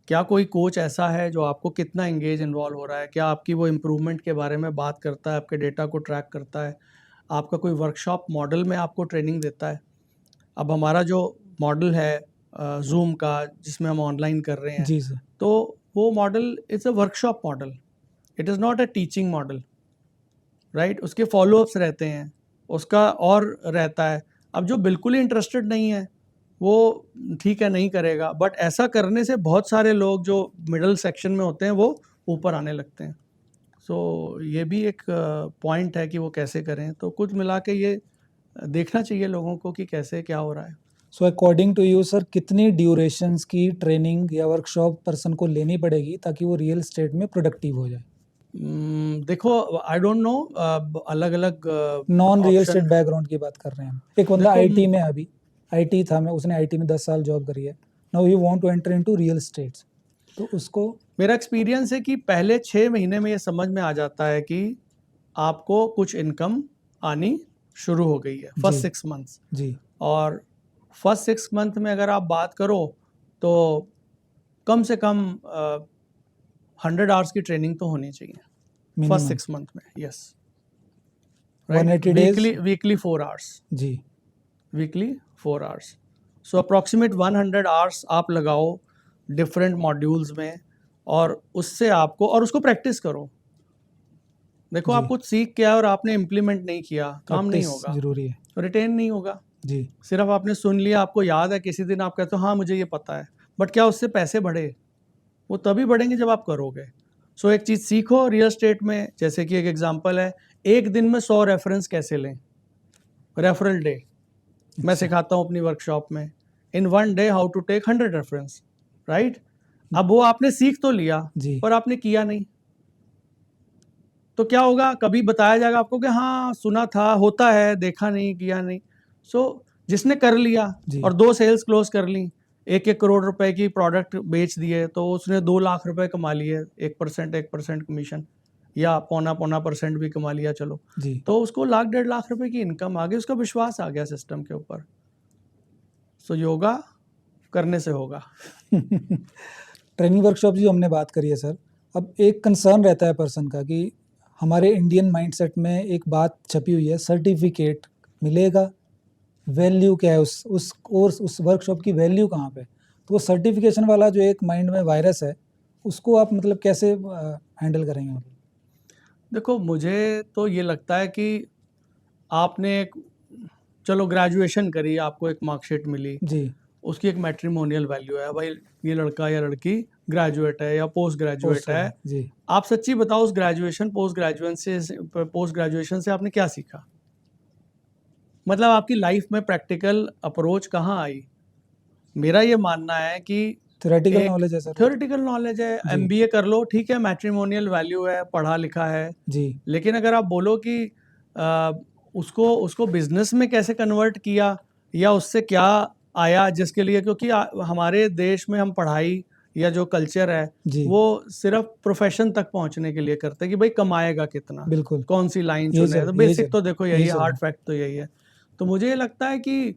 क्या कोई कोच ऐसा है जो आपको कितना एंगेज इन्वॉल्व हो रहा है, क्या आपकी वो इम्प्रूवमेंट के बारे में बात करता है, आपके डेटा को ट्रैक करता है, आपका कोई वर्कशॉप मॉडल में आपको ट्रेनिंग देता है। अब हमारा जो मॉडल है जूम का, जिसमें हम ऑनलाइन कर रहे हैं, जी सर। तो वो model is a workshop model, it is not a teaching model, right. उसके फॉलोअप्स रहते हैं, उसका और रहता है। अब जो बिल्कुल ही इंटरेस्टेड नहीं है, वो ठीक है, नहीं करेगा, बट ऐसा करने से बहुत सारे लोग जो मिडल सेक्शन में होते हैं वो ऊपर आने लगते हैं। सो ये भी एक पॉइंट है कि वो कैसे करें। तो कुछ मिला के ये देखना चाहिए लोगों को कि कैसे क्या हो रहा है। So according to you sir, कितनी ड्यूरेशंस की ट्रेनिंग या वर्कशॉप पर्सन को लेनी पड़ेगी ताकि वो रियल एस्टेट में प्रोडक्टिव हो जाए? देखो, आई डोंट नो, अलग अलग non real option. Estate background की बात कर रहे हैं हम। एक बंदा देखो, आईटी में है, अभी आईटी था, मैं उसने आईटी में 10 साल जॉब करी है, now you want to enter into real estates, तो उसको। मेरा एक्सपीरियंस है कि पहले 6 महीने में ये समझ में आ जाता है कि आपको कुछ इनकम आनी शुरू हो गई है, फर्स्ट जी। 6 मंथ्स। जी। और फर्स्ट 6 मंथ में अगर आप बात करो तो कम से कम 100 आवर्स की ट्रेनिंग तो होनी चाहिए फर्स्ट मिनिमम 6 मंथ में। Yes, right. 180 days. Weekly 4 hours, जी। Weekly 4 hours. So approximate 100 hours आप लगाओ डिफरेंट मॉड्यूल्स में, और उससे आपको, और उसको प्रैक्टिस करो। देखो, जी। आप कुछ सीख के आए और आपने इम्प्लीमेंट नहीं किया, काम नहीं प्रैक्टिस होगा, जरूरी है। रिटेन नहीं होगा। जी। सिर्फ आपने सुन लिया, आपको याद है, किसी दिन आप कहते हो हाँ मुझे ये पता है, बट क्या उससे पैसे बढ़े? वो तभी बढ़ेंगे जब आप करोगे। सो एक चीज़ सीखो रियल एस्टेट में, जैसे कि एक एग्जांपल है, एक दिन में 100 रेफरेंस कैसे लें, रेफरल डे। मैं अच्छा। सिखाता हूँ अपनी वर्कशॉप में, in 1 day how to take 100 reference, right. अब वो आपने सीख तो लिया, जी। पर आपने किया नहीं, तो क्या होगा, कभी बताया जाएगा आपको कि हाँ सुना था, होता है, देखा नहीं, किया नहीं। सो जिसने कर लिया जी। और 2 सेल्स क्लोज कर ली, 1-1 करोड़ रुपए की प्रोडक्ट बेच दिए, तो उसने 2 लाख रुपए कमा लिए, 1% कमीशन या पौना परसेंट भी कमा लिया चलो, जी। तो उसको लाख 1.5 लाख रुपए की इनकम आ गई, उसका विश्वास आ गया सिस्टम के ऊपर। सो योगा करने से होगा। ट्रेनिंग वर्कशॉप जो हमने बात करी है सर, अब एक कंसर्न रहता है पर्सन का कि हमारे इंडियन माइंडसेट में एक बात छपी हुई है, सर्टिफिकेट मिलेगा, वैल्यू क्या है उस कोर्स उस वर्कशॉप की वैल्यू कहाँ पे? तो वो सर्टिफिकेशन वाला जो एक माइंड में वायरस है, उसको आप मतलब कैसे हैंडल करेंगे? मतलब देखो, मुझे तो ये लगता है कि आपने चलो ग्रेजुएशन करी, आपको एक मार्कशीट मिली, जी। उसकी एक मैट्रिमोनियल वैल्यू है, भाई ये लड़का या लड़की ग्रेजुएट है या पोस्ट ग्रेजुएट पोस्ट है। है जी। आप सच्ची बताओ, उस पोस्ट ग्रेजुएशन से आपने क्या सीखा? मतलब आपकी लाइफ में प्रैक्टिकल अप्रोच कहाँ आई? मेरा ये मानना है कि थ्योरेटिकल एक नॉलेज है सर वो तो। थ्योरेटिकल नॉलेज है, जी। एमबीए कर लो, ठीक है, मैट्रिमोनियल वैल्यू है, पढ़ा लिखा है, जी। लेकिन अगर आप बोलो कि अ, उसको उसको बिजनेस में कैसे कन्वर्ट किया या उससे क्या आया, जिसके लिए, क्योंकि हमारे देश में हम पढ़ाई या जो कल्चर है जी। वो सिर्फ प्रोफेशन तक पहुंचने के लिए करते हैं कि भाई कमाएगा कितना, बिल्कुल। कौन सी लाइन यही चुने, चल तो यही बेसिक चल तो देखो यही यही है, चल रहा हार्ड है। फैक्ट तो यही है। तो मुझे ये लगता है कि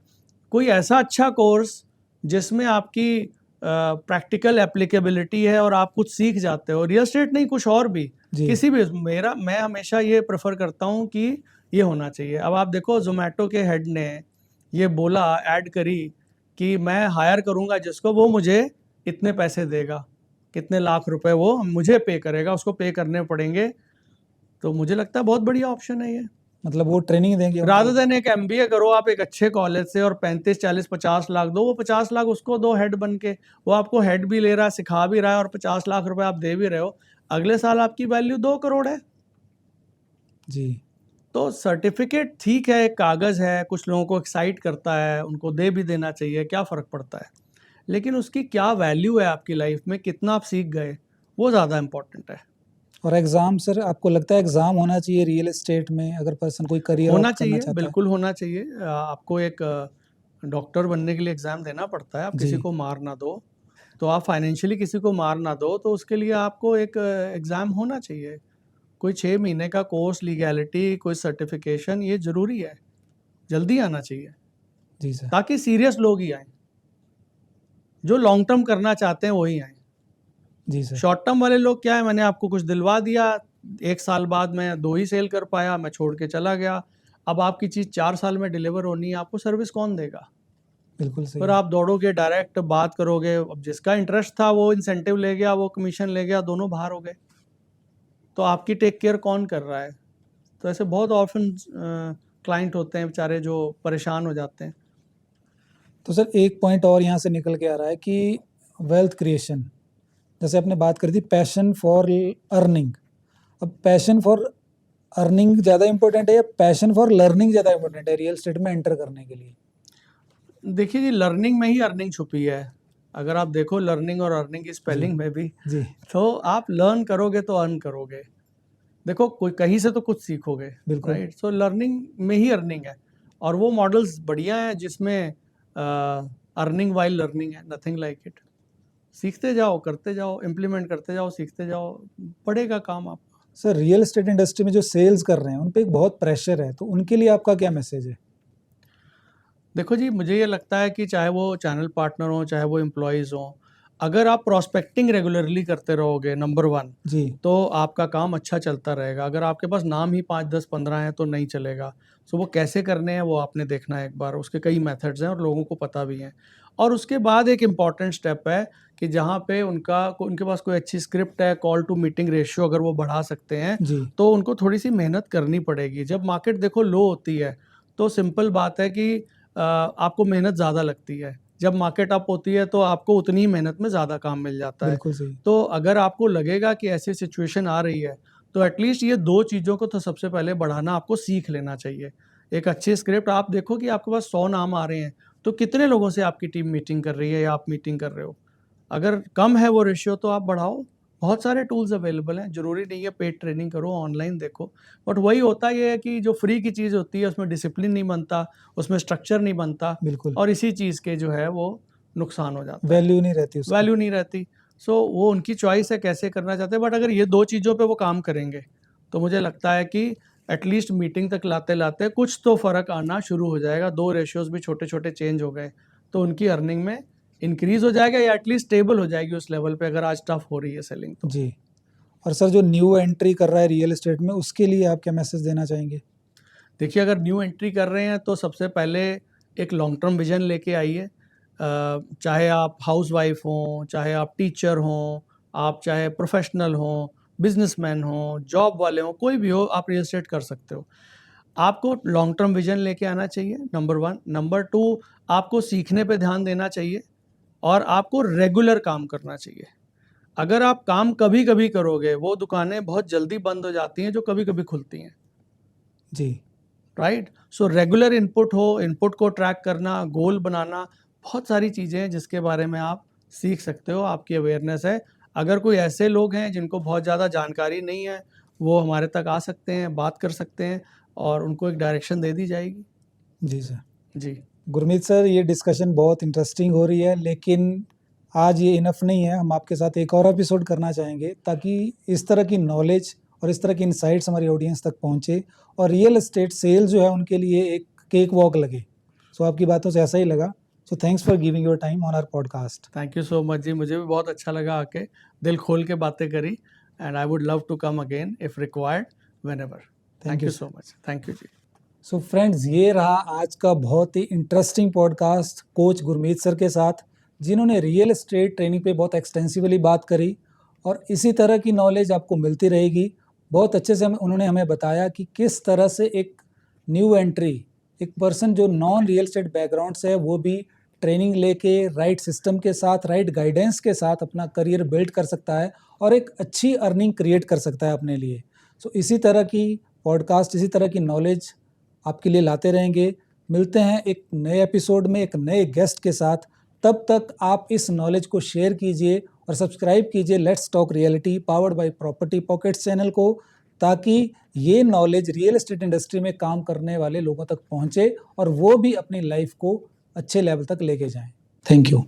कोई ऐसा अच्छा कोर्स जिसमें आपकी प्रैक्टिकल एप्लीकेबिलिटी है और आप कुछ सीख जाते हो, रियल एस्टेट नहीं, कुछ और भी, जी। किसी भी, मैं हमेशा ये प्रेफर करता हूँ कि ये होना चाहिए। अब आप देखो, जोमेटो के हेड ने ये बोला, ऐड करी कि मैं हायर करूंगा जिसको, वो मुझे इतने पैसे देगा, कितने लाख रुपए वो मुझे पे करेगा, उसको पे करने पड़ेंगे। तो मुझे लगता है बहुत बढ़िया ऑप्शन है ये। मतलब वो ट्रेनिंग देंगे रादर मतलब। देन एक एमबीए करो आप एक अच्छे कॉलेज से और 35 40 50 लाख दो, वो 50 लाख उसको दो हेड बन के, वो आपको हेड भी ले रहा है, सिखा भी रहा है, और 50 लाख रुपए आप दे भी रहे हो, अगले साल आपकी वैल्यू 2 करोड़ है। जी। तो सर्टिफिकेट ठीक है, एक कागज है, कुछ लोगों को एक्साइट करता है, उनको दे भी देना चाहिए, क्या फर्क पड़ता है, लेकिन उसकी क्या वैल्यू है आपकी लाइफ में, कितना आप सीख गए, वो ज़्यादा इंपॉर्टेंट है। और एग्ज़ाम सर, आपको लगता है एग्ज़ाम होना चाहिए रियल एस्टेट में अगर पर्सन कोई करियर होना ऑप्ट करना चाहिए, चाहता है? बिल्कुल होना चाहिए। आपको एक डॉक्टर बनने के लिए एग्ज़ाम देना पड़ता है, आप जी। किसी को मार ना दो, तो आप फाइनेंशियली किसी को मार ना दो, तो उसके लिए आपको एक एग्ज़ाम होना चाहिए। कोई 6 महीने का कोर्स, लीगैलिटी, कोई सर्टिफिकेशन, ये ज़रूरी है, जल्दी आना चाहिए, जी सर। ताकि सीरियस लोग ही आएँ, जो लॉन्ग टर्म करना चाहते हैं वही आएँ। जी सर। शॉर्ट टर्म वाले लोग क्या है, मैंने आपको कुछ दिलवा दिया, 1 साल बाद मैं 2 ही सेल कर पाया, मैं छोड़ के चला गया। अब आपकी चीज़ 4 साल में डिलीवर होनी है, आपको सर्विस कौन देगा? बिल्कुल सही फिर है। आप दौड़ोगे, डायरेक्ट बात करोगे, अब जिसका इंटरेस्ट था वो इंसेंटिव ले गया, वो कमीशन ले गया, दोनों बाहर हो गए। तो आपकी टेक केयर कौन कर रहा है? तो ऐसे बहुत ऑप्शन क्लाइंट होते हैं बेचारे जो परेशान हो जाते हैं। तो सर एक पॉइंट और यहाँ से निकल के आ रहा है कि वेल्थ क्रिएशन, जैसे आपने बात करी थी पैशन फॉर अर्निंग, अब पैशन फॉर अर्निंग ज़्यादा इम्पोर्टेंट है या पैशन फॉर लर्निंग ज़्यादा इम्पोर्टेंट है रियल एस्टेट में एंटर करने के लिए? देखिए जी, लर्निंग में ही अर्निंग छुपी है। अगर आप देखो लर्निंग और अर्निंग की जी। स्पेलिंग में भी, जी। तो आप लर्न करोगे तो अर्न करोगे। देखो, कोई कहीं से तो कुछ सीखोगे, बिल्कुल। राइट? सो लर्निंग में ही अर्निंग है, और वो मॉडल्स बढ़िया हैं जिसमें अर्निंग वाइल लर्निंग है, नथिंग लाइक इट। सीखते जाओ, करते जाओ, इम्प्लीमेंट करते जाओ, सीखते जाओ, बढ़ेगा काम आपका। सर रियल एस्टेट इंडस्ट्री में जो सेल्स कर रहे हैं उन पे एक बहुत प्रेशर है, तो उनके लिए आपका क्या मैसेज है? देखो जी, मुझे ये लगता है कि चाहे वो चैनल पार्टनर हों, चाहे वो एम्प्लॉयज़ हों, अगर आप प्रॉस्पेक्टिंग रेगुलरली करते रहोगे, नंबर 1, जी। तो आपका काम अच्छा चलता रहेगा। अगर आपके पास नाम ही 5, 10, 15 हैं तो नहीं चलेगा। सो वो कैसे करने हैं वो आपने देखना है एक बार, उसके कई मेथड्स हैं और लोगों को पता भी हैं। और उसके बाद एक इम्पॉर्टेंट स्टेप है कि जहाँ पे उनके पास कोई अच्छी स्क्रिप्ट है, कॉल टू मीटिंग रेशियो अगर वो बढ़ा सकते हैं, जी। तो उनको थोड़ी-सी मेहनत करनी पड़ेगी। जब मार्केट देखो लो होती है, तो सिंपल बात है कि आपको मेहनत ज़्यादा लगती है। जब मार्केट अप होती है तो आपको उतनी ही मेहनत में ज़्यादा काम मिल जाता है। बिल्कुल सही। तो अगर आपको लगेगा कि ऐसी सिचुएशन आ रही है, तो एटलीस्ट ये 2 चीज़ों को तो सबसे पहले बढ़ाना आपको सीख लेना चाहिए। एक अच्छी स्क्रिप्ट, आप देखो कि आपके पास 100 नाम आ रहे हैं, तो कितने लोगों से आपकी टीम मीटिंग कर रही है या आप मीटिंग कर रहे हो? अगर कम है वो रेशियो तो आप बढ़ाओ, बहुत सारे टूल्स अवेलेबल हैं, ज़रूरी नहीं है पेड ट्रेनिंग करो, ऑनलाइन देखो। बट वही होता ये है कि जो फ्री की चीज़ होती है उसमें डिसिप्लिन नहीं बनता, उसमें स्ट्रक्चर नहीं बनता बिल्कुल, और इसी चीज़ के जो है वो नुकसान हो जाता है, वैल्यू नहीं रहती उसकी। वैल्यू नहीं रहती। सो वो उनकी चॉइस है कैसे करना चाहते हैं, बट अगर ये 2 चीज़ों पे वो काम करेंगे, तो मुझे लगता है कि एटलीस्ट मीटिंग तक लाते-लाते कुछ तो फ़र्क आना शुरू हो जाएगा, 2 रेशियोज़ भी छोटे-छोटे चेंज हो गए, तो उनकी अर्निंग में इंक्रीज़ हो जाएगा या एटलीस्ट स्टेबल हो जाएगी उस लेवल पे अगर आज टफ हो रही है सेलिंग तो। जी। और सर जो न्यू एंट्री कर रहा है रियल एस्टेट में, उसके लिए आप क्या मैसेज देना चाहेंगे? देखिए अगर न्यू एंट्री कर रहे हैं तो सबसे पहले एक लॉन्ग टर्म विज़न लेके आइए। चाहे आप हाउसवाइफ हों, चाहे आप टीचर हों, आप चाहे प्रोफ़ेशनल हों, बिज़नेसमैन हों, जॉब वाले हों, कोई भी हो आप रियल एस्टेट कर सकते हो। आपको लॉन्ग टर्म विज़न लेके आना चाहिए नंबर 1। नंबर 2 आपको सीखने पे ध्यान देना चाहिए और आपको रेगुलर काम करना चाहिए। अगर आप काम कभी-कभी करोगे, वो दुकानें बहुत जल्दी बंद हो जाती हैं जो कभी-कभी खुलती हैं। जी, राइट? सो रेगुलर इनपुट हो, इनपुट को ट्रैक करना, गोल बनाना, बहुत सारी चीज़ें हैं जिसके बारे में आप सीख सकते हो, आपकी अवेयरनेस है। अगर कोई ऐसे लोग हैं जिनको बहुत ज़्यादा जानकारी नहीं है, वो हमारे तक आ सकते हैं, बात कर सकते हैं और उनको एक डायरेक्शन दे दी जाएगी। जी सर। जी, गुरमीत सर, ये डिस्कशन बहुत इंटरेस्टिंग हो रही है, लेकिन आज ये इनफ नहीं है। हम आपके साथ एक और एपिसोड करना चाहेंगे ताकि इस तरह की नॉलेज और इस तरह की इनसाइट्स हमारी ऑडियंस तक पहुँचे और रियल एस्टेट सेल जो है उनके लिए एक केक वॉक लगे। सो आपकी बातों से ऐसा ही लगा। So thanks for giving your time on our podcast. Thank you so much जी, मुझे भी बहुत अच्छा लगा आके, दिल खोल के बातें करी and I would love to come again if required whenever. Thank you you sir. So much. Thank you जी। सो फ्रेंड्स, ये रहा आज का बहुत ही interesting podcast coach Gurmeet sir के साथ, जिन्होंने रियल एस्टेट ट्रेनिंग पे बहुत एक्सटेंसिवली बात करी और इसी तरह की नॉलेज आपको मिलती रहेगी। बहुत अच्छे से उन्होंने हमें बताया कि किस तरह से एक न्यू एंट्री, एक पर्सन जो नॉन रियल एस्टेट बैकग्राउंड से है, वो भी ट्रेनिंग लेके राइट सिस्टम के साथ, राइट गाइडेंस के साथ अपना करियर बिल्ड कर सकता है और एक अच्छी अर्निंग क्रिएट कर सकता है अपने लिए। सो इसी तरह की पॉडकास्ट, इसी तरह की नॉलेज आपके लिए लाते रहेंगे। मिलते हैं एक नए एपिसोड में एक नए गेस्ट के साथ। तब तक आप इस नॉलेज को शेयर कीजिए और सब्सक्राइब कीजिए let's talk reality powered by property pockets channel को, ताकि ये नॉलेज रियल एस्टेट इंडस्ट्री में काम करने वाले लोगों तक पहुंचे और वो भी अपनी लाइफ को अच्छे लेवल तक लेके जाएं। Thank you.